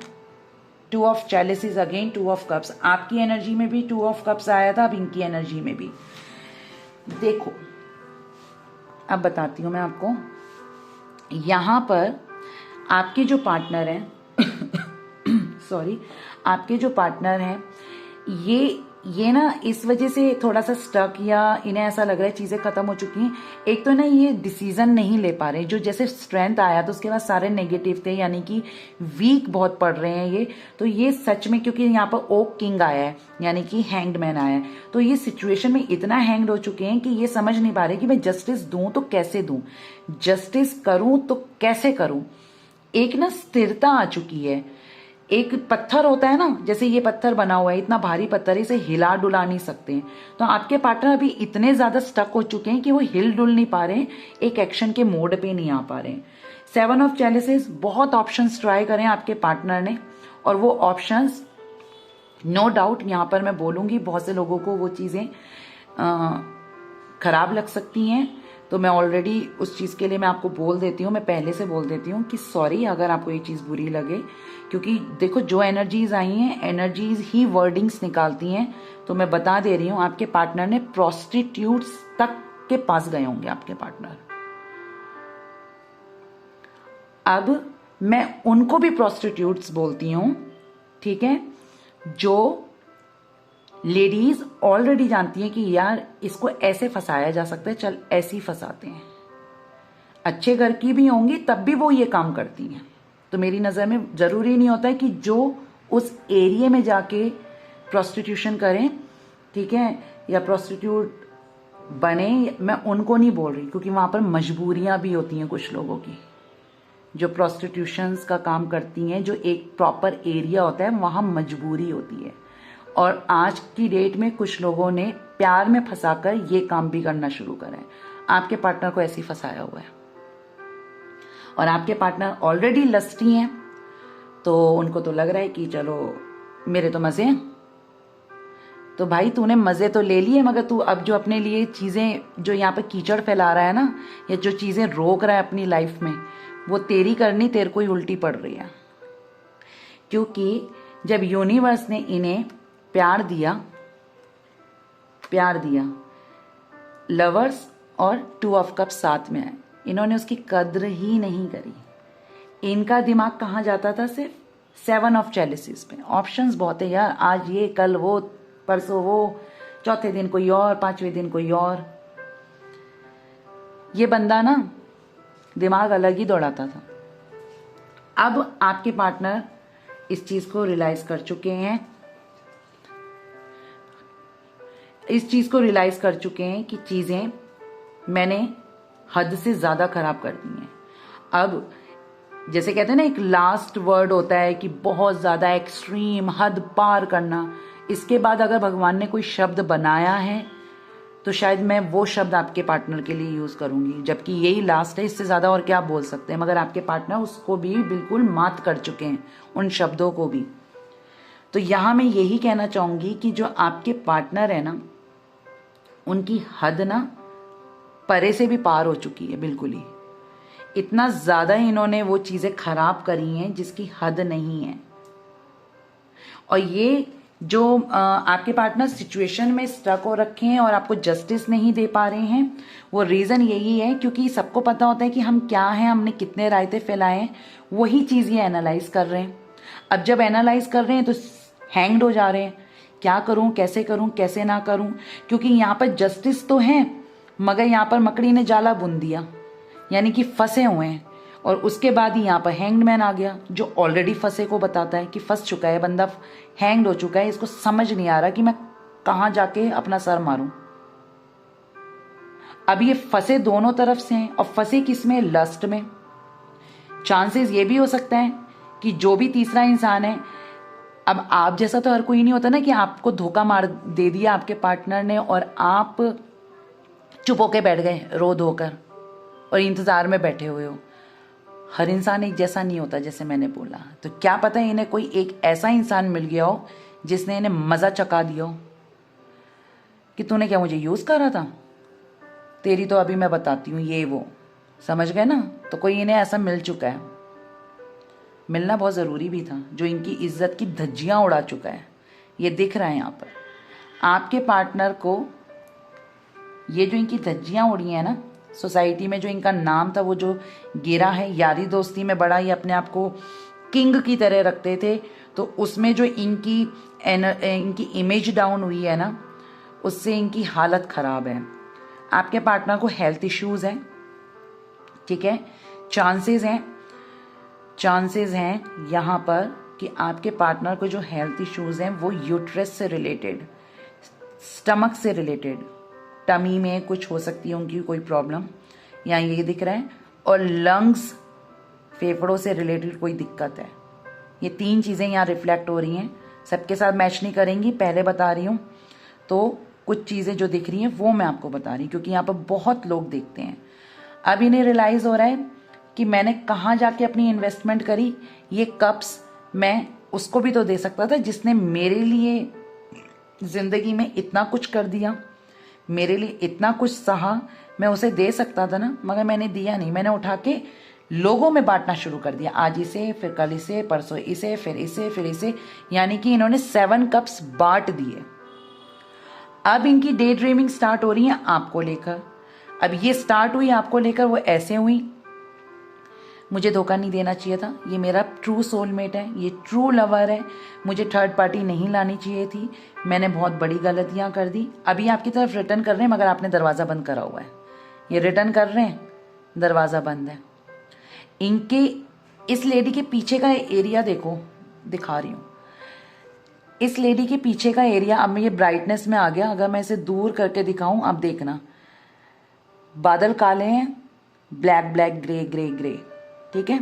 2 of chalices, again 2 of cups. आपकी एनर्जी में भी 2 ऑफ कप्स आया था, अब इनकी एनर्जी में भी देखो। अब बताती हूं मैं आपको, यहां पर आपके जो पार्टनर हैं सॉरी, आपके जो पार्टनर हैं ये ना इस वजह से थोड़ा सा स्टक, या इन्हें ऐसा लग रहा है चीज़ें खत्म हो चुकी हैं। एक तो ना ये डिसीजन नहीं ले पा रहे, जो जैसे स्ट्रेंथ आया तो उसके बाद सारे नेगेटिव थे, यानी कि वीक बहुत पड़ रहे हैं ये। तो ये सच में, क्योंकि यहाँ पर ओक किंग आया है यानी कि हैंग्ड मैन आया है, तो ये सिचुएशन में इतना हैंग्ड हो चुके हैं कि ये समझ नहीं पा रहे कि मैं जस्टिस दूं तो कैसे दूं, जस्टिस करूं तो कैसे करूं। एक ना स्थिरता आ चुकी है। एक पत्थर होता है ना, जैसे ये पत्थर बना हुआ है, इतना भारी पत्थर, इसे हिला डुला नहीं सकते हैं। तो आपके पार्टनर अभी इतने ज्यादा स्टक हो चुके हैं कि वो हिल डुल नहीं पा रहे हैं, एक एक्शन के मोड पे नहीं आ पा रहे हैं। 7 ऑफ चैलिसेस, बहुत ऑप्शंस ट्राई करें आपके पार्टनर ने, और वो ऑप्शंस नो डाउट यहाँ पर मैं बोलूंगी बहुत से लोगों को वो चीजें खराब लग सकती हैं, तो मैं ऑलरेडी उस चीज़ के लिए मैं आपको बोल देती हूँ, मैं पहले से बोल देती हूँ कि सॉरी अगर आपको ये चीज़ बुरी लगे, क्योंकि देखो जो एनर्जीज आई हैं, एनर्जीज ही वर्डिंग्स निकालती हैं। तो मैं बता दे रही हूँ, आपके पार्टनर ने प्रोस्टिट्यूट्स तक के पास गए होंगे आपके पार्टनर। अब मैं उनको भी प्रोस्टिट्यूट्स बोलती हूँ, ठीक है, जो लेडीज ऑलरेडी जानती हैं कि यार इसको ऐसे फंसाया जा सकता है, चल ऐसे ही फंसाते हैं। अच्छे घर की भी होंगी तब भी वो ये काम करती हैं। तो मेरी नज़र में ज़रूरी नहीं होता है कि जो उस एरिया में जाके प्रोस्टिट्यूशन करें, ठीक है, या प्रोस्टिट्यूट बने, मैं उनको नहीं बोल रही, क्योंकि वहाँ पर मजबूरियाँ भी होती हैं कुछ लोगों की, जो प्रोस्टिट्यूशंस का काम करती हैं, जो एक प्रॉपर एरिया होता है वहाँ मजबूरी होती है। और आज की डेट में कुछ लोगों ने प्यार में फंसाकर ये काम भी करना शुरू करा है। आपके पार्टनर को ऐसे ही फंसाया हुआ है, और आपके पार्टनर ऑलरेडी लस्टी हैं, तो उनको तो लग रहा है कि चलो मेरे तो मजे हैं। तो भाई तूने मजे तो ले लिए, मगर तू अब जो अपने लिए चीजें, जो यहाँ पे कीचड़ फैला रहा है ना, या जो चीजें रोक रहा है अपनी लाइफ में, वो तेरी करनी तेरे को ही उल्टी पड़ रही है। क्योंकि जब यूनिवर्स ने इन्हें प्यार दिया, लवर्स और 2 ऑफ कप्स साथ में आए, इन्होंने उसकी कद्र ही नहीं करी। इनका दिमाग कहाँ जाता था? सिर्फ 7 ऑफ चैलिसेस पे। ऑप्शंस बहुत है यार, आज ये, कल वो, परसों वो, चौथे दिन कोई और, 5वें दिन कोई और। ये बंदा ना दिमाग अलग ही दौड़ाता था। अब आपके पार्टनर इस चीज को रियलाइज कर चुके हैं, कि चीजें मैंने हद से ज्यादा खराब कर दी हैं। अब जैसे कहते हैं ना, एक लास्ट वर्ड होता है कि बहुत ज्यादा एक्सट्रीम, हद पार करना। इसके बाद अगर भगवान ने कोई शब्द बनाया है तो शायद मैं वो शब्द आपके पार्टनर के लिए यूज करूंगी, जबकि यही लास्ट है। इससे ज्यादा और क्या बोल सकते हैं? मगर आपके पार्टनर उसको भी बिल्कुल मात कर चुके हैं, उन शब्दों को भी। तो यहां मैं यही कहना चाहूंगी कि जो आपके पार्टनर है ना, उनकी हद ना परे से भी पार हो चुकी है, बिल्कुल ही। इतना ज्यादा इन्होंने वो चीजें खराब करी हैं जिसकी हद नहीं है। और ये जो आपके पार्टनर सिचुएशन में स्टक हो रखे हैं और आपको जस्टिस नहीं दे पा रहे हैं, वो रीजन यही है क्योंकि सबको पता होता है कि हम क्या हैं, हमने कितने रायते फैलाए हैं। वही चीज ये एनालाइज कर रहे हैं। अब जब एनालाइज कर रहे हैं तो हैंग्ड हो जा रहे हैं, क्या करूं, कैसे ना करूं, क्योंकि यहाँ पर जस्टिस तो है, मगर यहाँ पर मकड़ी ने जाला बुन दिया, यानी कि फंसे हुए हैं। और उसके बाद ही यहाँ पर हैंगमैन आ गया, जो ऑलरेडी फंसे को बताता है कि फंस चुका है बंदा, हैंग्ड हो चुका है। इसको समझ नहीं आ रहा कि मैं कहां जाके अपना सर मारूं। अब ये फंसे दोनों तरफ से हैं, और फंसे किसमें? लस्ट में। चांसेस ये भी हो सकता है कि जो भी तीसरा इंसान है, अब आप जैसा तो हर कोई नहीं होता ना कि आपको धोखा मार दे दिया आपके पार्टनर ने और आप चुप होके बैठ गए रो धोकर और इंतजार में बैठे हुए हो। हर इंसान एक जैसा नहीं होता, जैसे मैंने बोला। तो क्या पता है इन्हें कोई एक ऐसा इंसान मिल गया हो जिसने इन्हें मजा चका दिया हो कि तूने क्या मुझे यूज करा था, तेरी तो अभी मैं बताती हूँ, ये वो। समझ गए ना? तो कोई इन्हें ऐसा मिल चुका है, मिलना बहुत जरूरी भी था, जो इनकी इज्जत की धज्जियां उड़ा चुका है। ये दिख रहा है यहाँ पर आपके पार्टनर को। ये जो इनकी धज्जियां उड़ी हैं ना, सोसाइटी में जो इनका नाम था वो जो गिरा है, यारी दोस्ती में बड़ा ही अपने आप को किंग की तरह रखते थे, तो उसमें जो इनकी इमेज डाउन हुई है ना, उससे इनकी हालत खराब है। आपके पार्टनर को हेल्थ इश्यूज हैं, ठीक है। चांसेस हैं यहाँ पर कि आपके पार्टनर को जो हेल्थ इश्यूज हैं वो यूट्रस से रिलेटेड, स्टमक से रिलेटेड, टमी में कुछ हो सकती है उनकी कोई प्रॉब्लम, यहाँ ये दिख रहा है। और लंग्स, फेफड़ों से रिलेटेड कोई दिक्कत है। ये 3 चीजें यहाँ रिफ्लेक्ट हो रही हैं। सबके साथ मैच नहीं करेंगी, पहले बता रही हूँ। तो कुछ चीजें जो दिख रही हैं वो मैं आपको बता रही हूँ, क्योंकि यहाँ पर बहुत लोग देखते हैं। अब इन्हें रियलाइज हो रहा है कि मैंने कहाँ जाके अपनी इन्वेस्टमेंट करी। ये कप्स मैं उसको भी तो दे सकता था जिसने मेरे लिए जिंदगी में इतना कुछ कर दिया, मेरे लिए इतना कुछ सहा। मैं उसे दे सकता था ना, मगर मैंने दिया नहीं। मैंने उठा के लोगों में बांटना शुरू कर दिया, आज इसे, फिर कल इसे, परसों इसे, फिर इसे, फिर इसे, यानी कि इन्होंने 7 कप्स बांट दिए। अब इनकी डे ड्रीमिंग स्टार्ट हो रही है आपको लेकर। अब ये स्टार्ट हुई आपको लेकर, वो ऐसे हुई, मुझे धोखा नहीं देना चाहिए था, ये मेरा ट्रू सोलमेट है, ये ट्रू लवर है, मुझे थर्ड पार्टी नहीं लानी चाहिए थी, मैंने बहुत बड़ी गलतियां कर दी। अभी आपकी तरफ रिटर्न कर रहे हैं, मगर आपने दरवाजा बंद करा हुआ है। ये रिटर्न कर रहे हैं, दरवाजा बंद है। इनके इस लेडी के पीछे का एरिया देखो, दिखा रही हूं। इस लेडी के पीछे का एरिया, अब मैं ये ब्राइटनेस में आ गया, अगर मैं इसे दूर करके दिखाऊं, अब देखना, बादल काले हैं, black black grey grey grey, ठीक है।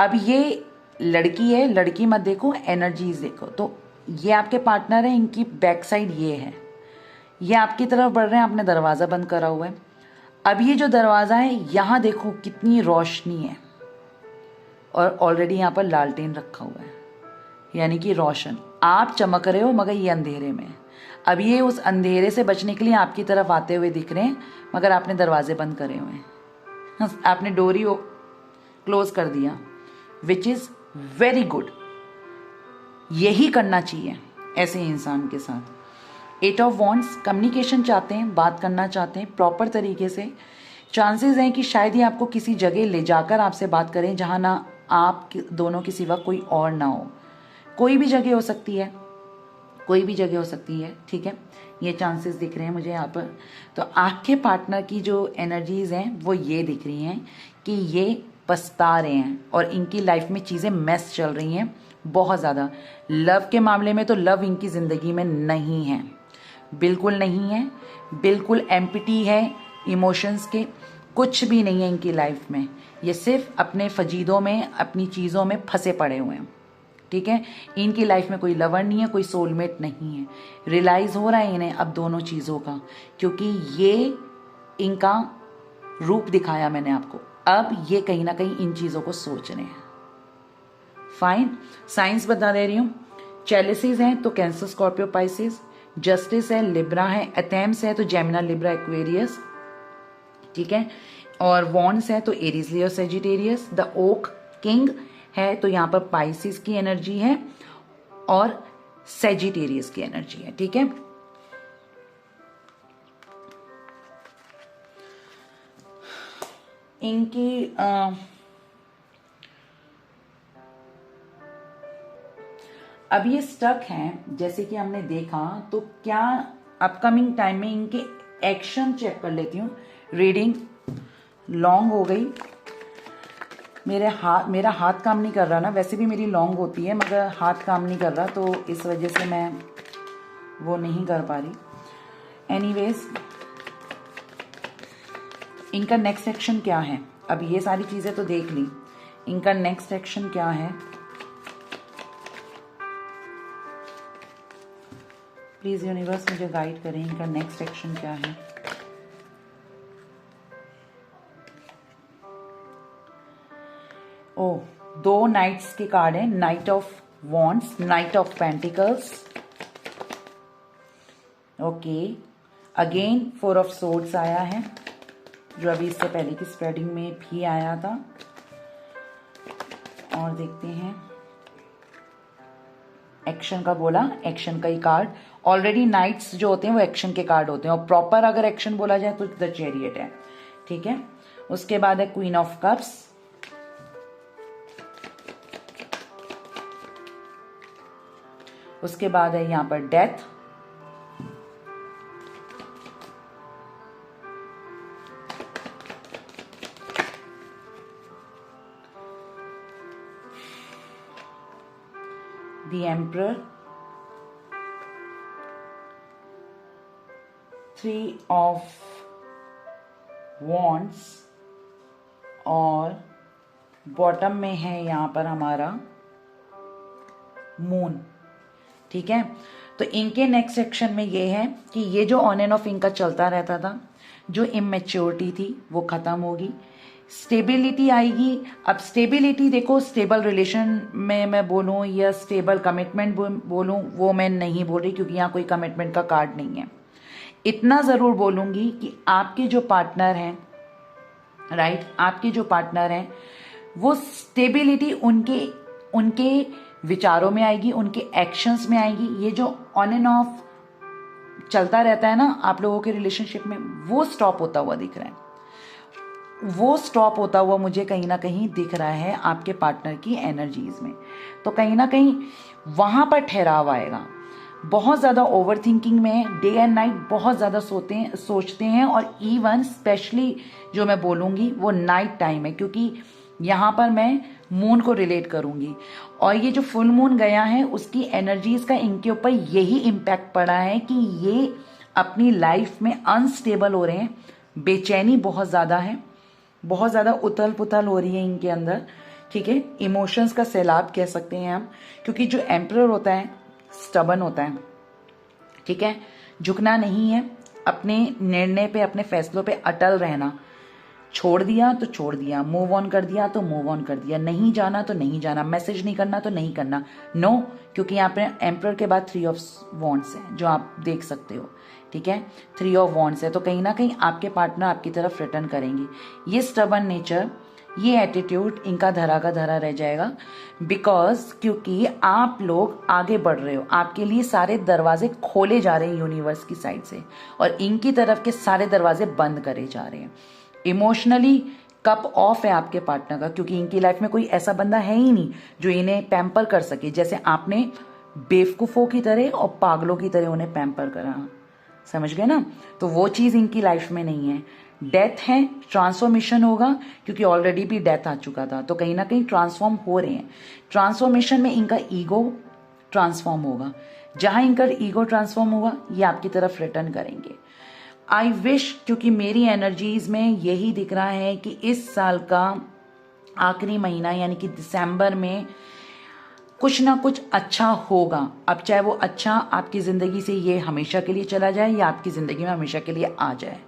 अब ये लड़की है, लड़की मत देखो, एनर्जीज देखो। तो ये आपके पार्टनर है, इनकी बैक साइड ये है, ये आपकी तरफ बढ़ रहे हैं, आपने दरवाज़ा बंद करा हुआ है। अब ये जो दरवाज़ा है, यहाँ देखो कितनी रोशनी है, और ऑलरेडी यहाँ पर लालटेन रखा हुआ है, यानी कि रोशन। आप चमक रहे हो मगर ये अंधेरे में है। अब ये उस अंधेरे से बचने के लिए आपकी तरफ आते हुए दिख रहे हैं, मगर आपने दरवाजे बंद करे हुए हैं, आपने डोरी क्लोज कर दिया, विच इज़ वेरी गुड। यही करना चाहिए ऐसे इंसान के साथ। 8 ऑफ वॉन्ड्स, कम्युनिकेशन चाहते हैं, बात करना चाहते हैं प्रॉपर तरीके से। चांसेस हैं कि शायद ही आपको किसी जगह ले जाकर आपसे बात करें जहां ना आप दोनों के सिवा कोई और ना हो। कोई भी जगह हो सकती है, कोई भी जगह हो सकती है, ठीक है। ये चांसेस दिख रहे हैं मुझे यहाँ पर। तो आपके पार्टनर की जो एनर्जीज हैं वो ये दिख रही हैं कि ये पछता रहे हैं और इनकी लाइफ में चीज़ें मेस चल रही हैं बहुत ज़्यादा। लव के मामले में तो लव इनकी ज़िंदगी में नहीं है, बिल्कुल नहीं है, बिल्कुल एम्प्टी है, इमोशंस के कुछ भी नहीं है इनकी लाइफ में। ये सिर्फ अपने फजीदों में, अपनी चीज़ों में फंसे पड़े हुए हैं, ठीक है। इनकी लाइफ में कोई लवर नहीं है, कोई सोलमेट नहीं है। रियलाइज़ हो रहा है इन्हें अब दोनों चीज़ों का, क्योंकि ये इनका रूप दिखाया मैंने आपको। अब ये कहीं ना कहीं इन चीज़ों को सोच रहे हैं। फाइन, साइंस बता दे रही हूँ। चैलिसीज हैं तो कैंसर, स्कॉर्पियो, पाइसिस। जस्टिस है, लिब्रा है। एथेम्स है तो जेमिना, लिब्रा, एक्वेरियस, ठीक है। और वॉन्ड्स है तो Aries, Leo, Sagittarius. The oak king है तो यहाँ पर पाइसिस की एनर्जी है और सेजिटेरियस की एनर्जी है, ठीक है। इनकी अब ये स्टक हैं, जैसे कि हमने देखा। तो क्या अपकमिंग टाइम में इनके एक्शन चेक कर लेती हूँ। रीडिंग लॉन्ग हो गई, मेरा हाथ काम नहीं कर रहा ना, वैसे भी मेरी लॉन्ग होती है मगर हाथ काम नहीं कर रहा, तो इस वजह से मैं वो नहीं कर पा रही। एनीवेज, इनका नेक्स्ट एक्शन क्या है? अब ये सारी चीज़ें तो देख ली, इनका नेक्स्ट एक्शन क्या है? प्लीज यूनिवर्स मुझे गाइड करें, इनका नेक्स्ट एक्शन क्या है? ओ, 2 नाइट्स के कार्ड है। Night of wands, night of pentacles, okay. Again 4 of swords आया है, जो अभी इससे पहले की स्प्रेडिंग में भी आया था। और देखते हैं, एक्शन का बोला, एक्शन का ही कार्ड। ऑलरेडी नाइट्स जो होते हैं वो एक्शन के कार्ड होते हैं, और प्रॉपर अगर एक्शन बोला जाए तो द चैरियट है, ठीक है। उसके बाद है क्वीन ऑफ कप्स, उसके बाद है यहां पर death, the emperor, 3 of wands, और बॉटम में है यहां पर हमारा मून, ठीक है। तो इनके नेक्स्ट सेक्शन में ये है कि ये जो ऑन एंड ऑफ इनका चलता रहता था, जो इमेच्योरिटी थी वो खत्म होगी, स्टेबिलिटी आएगी। अब स्टेबिलिटी देखो, स्टेबल रिलेशन में मैं बोलूं या स्टेबल कमिटमेंट बोलूं, वो मैं नहीं बोल रही क्योंकि यहाँ कोई कमिटमेंट का कार्ड नहीं है। इतना ज़रूर बोलूंगी कि आपके जो पार्टनर हैं, राइट, आपके जो पार्टनर हैं वो स्टेबिलिटी उनके विचारों में आएगी, उनके एक्शंस में आएगी। ये जो ऑन एंड ऑफ चलता रहता है ना आप लोगों के रिलेशनशिप में, वो स्टॉप होता हुआ दिख रहा है, वो स्टॉप होता हुआ मुझे कहीं ना कहीं दिख रहा है आपके पार्टनर की एनर्जीज में। तो कहीं ना कहीं वहां पर ठहराव आएगा। बहुत ज़्यादा ओवर थिंकिंग में, डे एंड नाइट बहुत ज़्यादा सोचते हैं, और इवन स्पेशली जो मैं बोलूँगी वो नाइट टाइम है, क्योंकि यहाँ पर मैं मून को रिलेट करूँगी। और ये जो फुल मून गया है उसकी एनर्जीज का इनके ऊपर यही इम्पैक्ट पड़ा है कि ये अपनी लाइफ में अनस्टेबल हो रहे हैं, बेचैनी बहुत ज़्यादा है, बहुत ज़्यादा उथल पुथल हो रही है इनके अंदर, ठीक है। इमोशंस का सैलाब कह सकते हैं हम, क्योंकि जो एम्परर होता है स्टबन होता है, ठीक है। झुकना नहीं है, अपने निर्णय पे, अपने फैसलों पे अटल रहना। छोड़ दिया तो छोड़ दिया, मूव ऑन कर दिया तो मूव ऑन कर दिया, नहीं जाना तो नहीं जाना, मैसेज नहीं करना तो नहीं करना, नो। क्योंकि यहाँ पे एम्परर के बाद 3 ऑफ वॉन्ड्स है जो आप देख सकते हो, ठीक है। 3 ऑफ वॉन्ड्स है, तो कहीं ना कहीं आपके पार्टनर आपकी तरफ रिटर्न करेंगे। ये स्टबन नेचर, ये एटीट्यूड इनका धरा का धरा रह जाएगा, बिकॉज क्योंकि आप लोग आगे बढ़ रहे हो, आपके लिए सारे दरवाजे खोले जा रहे हैं यूनिवर्स की साइड से, और इनकी तरफ के सारे दरवाजे बंद करे जा रहे हैं। इमोशनली कप ऑफ है आपके पार्टनर का, क्योंकि इनकी लाइफ में कोई ऐसा बंदा है ही नहीं जो इन्हें पैम्पर कर सके, जैसे आपने बेवकूफों की तरह और पागलों की तरह उन्हें पैम्पर करा। समझ गए ना? तो वो चीज इनकी लाइफ में नहीं है। डेथ है, ट्रांसफॉर्मेशन होगा, क्योंकि ऑलरेडी भी डेथ आ चुका था, तो कहीं ना कहीं ट्रांसफॉर्म हो रहे हैं। ट्रांसफॉर्मेशन में इनका ईगो ट्रांसफॉर्म होगा, जहां इनका ईगो ट्रांसफॉर्म होगा ये आपकी तरफ रिटर्न करेंगे। आई विश, क्योंकि मेरी एनर्जीज में यही दिख रहा है कि इस साल का आखिरी महीना यानी कि दिसंबर में कुछ ना कुछ अच्छा होगा। अब चाहे वो अच्छा आपकी जिंदगी से ये हमेशा के लिए चला जाए या आपकी जिंदगी में हमेशा के लिए आ जाए,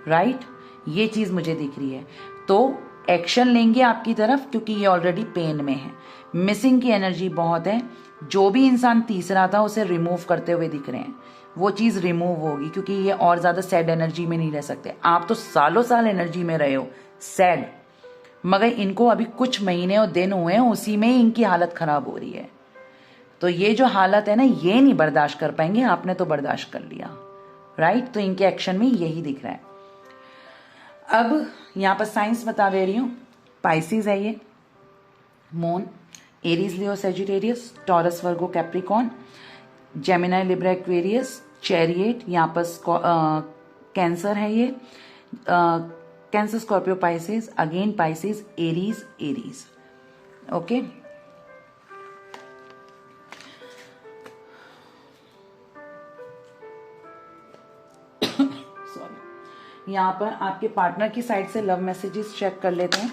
राइट? ये चीज मुझे दिख रही है। तो एक्शन लेंगे आपकी तरफ, क्योंकि ये ऑलरेडी पेन में है। मिसिंग की एनर्जी बहुत है। जो भी इंसान तीसरा था उसे रिमूव करते हुए दिख रहे हैं, वो चीज रिमूव होगी, क्योंकि ये और ज्यादा सैड एनर्जी में नहीं रह सकते। आप तो सालों साल एनर्जी में रहे हो सैड, मगर इनको अभी कुछ महीने और दिन हुए हैं, उसी में ही इनकी हालत खराब हो रही है। तो ये जो हालत है ना, ये नहीं बर्दाश्त कर पाएंगे, आपने तो बर्दाश्त कर लिया, राइट? तो इनके एक्शन में यही दिख रहा है। अब यहां पर साइंस बता दे रही हूं। पाइसिस है ये, moon, Aries Leo Sagittarius, taurus Virgo Capricorn, Gemini Libra Aquarius, chariot, यहाँ पर कैंसर है ये, cancer Scorpio Pisces, again Pisces, Aries Aries, okay. Sorry, यहाँ पर आपके पार्टनर की साइड से लव मैसेजेस चेक कर लेते हैं।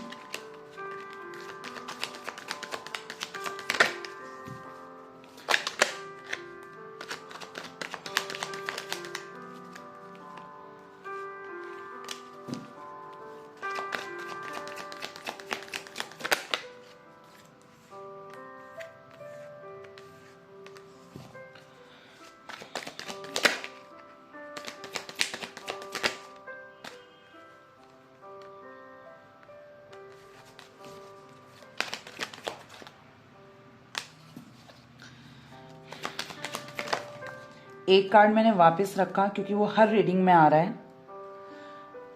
एक कार्ड मैंने वापस रखा क्योंकि वो हर रीडिंग में आ रहा है,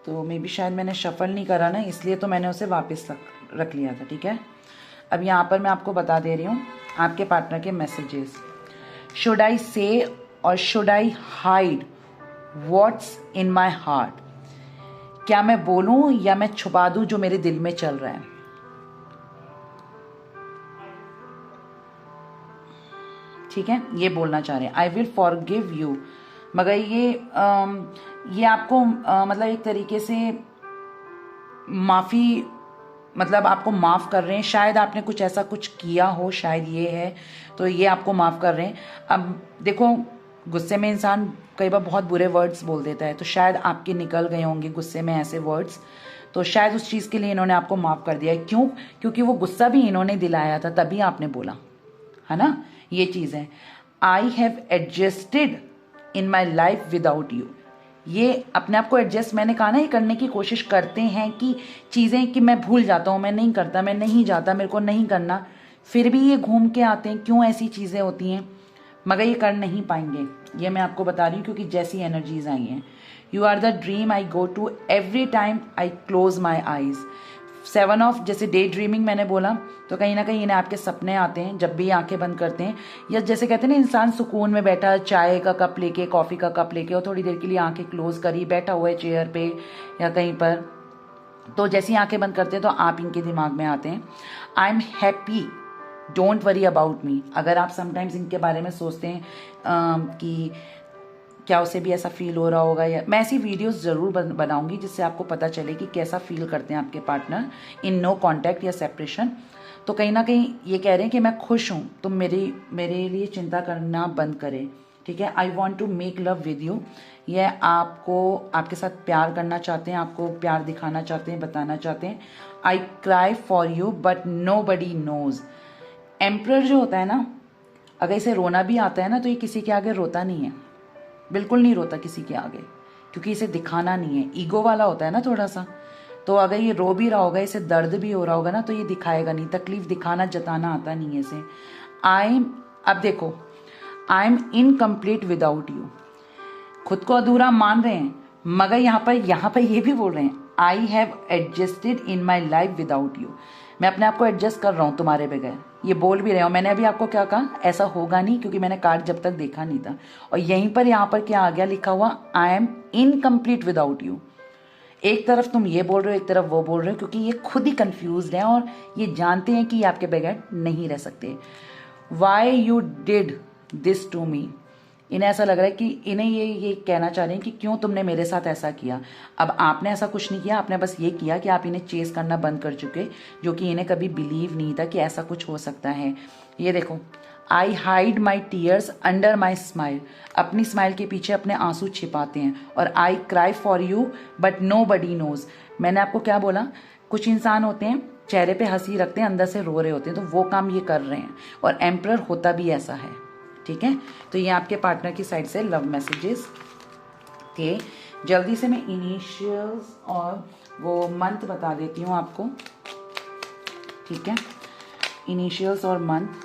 तो मे बी शायद मैंने शफल नहीं करा ना, इसलिए तो मैंने उसे वापस रख लिया था, ठीक है। अब यहाँ पर मैं आपको बता दे रही हूँ आपके पार्टनर के मैसेजेस। शुड आई से और should I hide what's in my heart? क्या मैं बोलूं या मैं छुपा दूं जो मेरे दिल में चल रहा है? ठीक है, ये बोलना चाह रहे हैं। आई विल फॉरगिव यू, मगर ये आपको मतलब एक तरीके से माफ़ी, मतलब आपको माफ़ कर रहे हैं। शायद आपने कुछ ऐसा कुछ किया हो, शायद ये है, तो ये आपको माफ़ कर रहे हैं। अब देखो, गुस्से में इंसान कई बार बहुत बुरे वर्ड्स बोल देता है, तो शायद आपके निकल गए होंगे गुस्से में ऐसे वर्ड्स, तो शायद उस चीज़ के लिए इन्होंने आपको माफ़ कर दिया है। क्यों? क्योंकि वो गुस्सा भी इन्होंने दिलाया था, तभी आपने बोला, है ना? ये चीज़ है। I have adjusted in my life without you. ये अपने आप को एडजस्ट, मैंने कहा ना, ये करने की कोशिश करते हैं कि चीज़ें, कि मैं भूल जाता हूँ, मैं नहीं करता, मैं नहीं जाता, मेरे को नहीं करना, फिर भी ये घूम के आते हैं। क्यों ऐसी चीज़ें होती हैं? मगर ये कर नहीं पाएंगे, ये मैं आपको बता रही हूँ, क्योंकि जैसी एनर्जीज आई हैं। You are the dream I go to every time I close my eyes. 7 of, जैसे डे ड्रीमिंग मैंने बोला, तो कहीं ना कहीं इन्हें आपके सपने आते हैं जब भी आंखें बंद करते हैं, या जैसे कहते हैं ना, इंसान सुकून में बैठा, चाय का कप लेके, कॉफ़ी का कप लेके, और थोड़ी देर के लिए आंखें क्लोज करी, बैठा हुआ है चेयर पे या कहीं पर, तो जैसी आंखें बंद करते हैं तो आप इनके दिमाग में आते हैं। I am happy, don't worry about me. अगर आप समटाइम्स इनके बारे में सोचते हैं कि क्या उसे भी ऐसा फील हो रहा होगा, या मैं ऐसी वीडियोस ज़रूर बनाऊंगी जिससे आपको पता चले कि कैसा फील करते हैं आपके पार्टनर इन नो कांटेक्ट या सेपरेशन। तो कहीं ना कहीं ये कह रहे हैं कि मैं खुश हूँ, तुम मेरे लिए चिंता करना बंद करें, ठीक है। I want to make love with you, यह आपको आपके साथ प्यार करना चाहते हैं, आपको प्यार दिखाना चाहते हैं, बताना चाहते हैं। I cry for you but nobody knows. Emperor जो होता है ना, अगर इसे रोना भी आता है ना तो ये किसी के आगे रोता नहीं है, बिल्कुल नहीं रोता किसी के आगे, क्योंकि इसे दिखाना नहीं है। ईगो वाला होता है ना थोड़ा सा, तो अगर ये रो भी रहा होगा, इसे दर्द भी हो रहा होगा ना, तो ये दिखाएगा नहीं, तकलीफ दिखाना जताना आता नहीं है इसे। अब देखो, I am incomplete without you, खुद को अधूरा मान रहे हैं, मगर यहाँ पर ये भी बोल रहे हैं I have adjusted in my life without you, मैं अपने आप को एडजस्ट कर रहा हूँ तुम्हारे बगैर, ये बोल भी रहे हो। मैंने अभी आपको क्या कहा, ऐसा होगा नहीं, क्योंकि मैंने कार्ड जब तक देखा नहीं था। और यहीं पर यहाँ पर क्या आ गया लिखा हुआ, I am incomplete without you. एक तरफ तुम ये बोल रहे हो, एक तरफ वो बोल रहे हो, क्योंकि ये खुद ही कंफ्यूज हैं और ये जानते हैं कि ये आपके बगैर नहीं रह सकते। Why you did this to me, इन्हें ऐसा लग रहा है कि इन्हें ये कहना चाह रहे हैं कि क्यों तुमने मेरे साथ ऐसा किया। अब आपने ऐसा कुछ नहीं किया, आपने बस ये किया कि आप इन्हें चेस करना बंद कर चुके, जो कि इन्हें कभी बिलीव नहीं था कि ऐसा कुछ हो सकता है। ये देखो, I hide my tears under my smile, अपनी स्माइल के पीछे अपने आंसू छिपाते हैं। और I cry for you but nobody knows, मैंने आपको क्या बोला, कुछ इंसान होते हैं चेहरे पे हंसी रखते हैं, अंदर से रो रहे होते हैं, तो वो काम ये कर रहे हैं। और एम्परर होता भी ऐसा है, ठीक है। तो ये आपके पार्टनर की साइड से लव मैसेजेस थे। जल्दी से मैं इनिशियल्स और वो मंथ बता देती हूँ आपको, ठीक है। इनिशियल्स और मंथ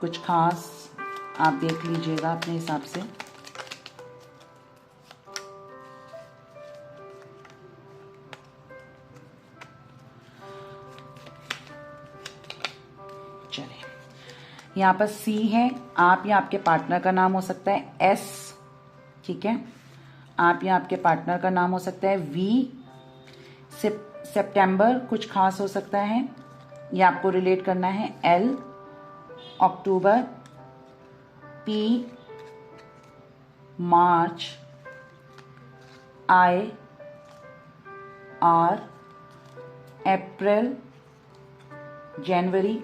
कुछ खास आप देख लीजिएगा अपने हिसाब से। चलिए, यहाँ पर सी है, आप या आपके पार्टनर का नाम हो सकता है। एस, ठीक है, आप या आपके पार्टनर का नाम हो सकता है। वी, सितंबर कुछ खास हो सकता है, ये आपको रिलेट करना है। L, October. P, March. I, R, April, जनवरी,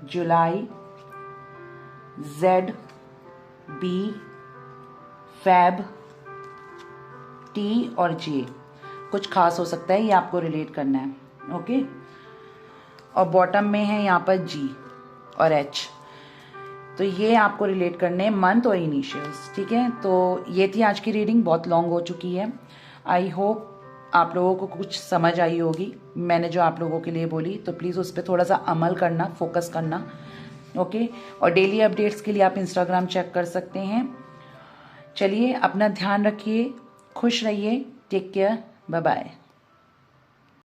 जुलाई। जेड, बी, फैब, टी और जे कुछ खास हो सकता है, ये आपको रिलेट करना है, ओके। और बॉटम में है यहाँ पर जी और एच, तो ये आपको रिलेट करने हैं मंथ और इनिशियल्स, ठीक है। तो ये थी आज की रीडिंग, बहुत लॉन्ग हो चुकी है। आई होप आप लोगों को कुछ समझ आई होगी मैंने जो आप लोगों के लिए बोली, तो प्लीज़ उस पर थोड़ा सा अमल करना, फोकस करना, ओके। और डेली अपडेट्स के लिए आप इंस्टाग्राम चेक कर सकते हैं। चलिए, अपना ध्यान रखिए, खुश रहिए, टेक केयर, बाय बाय।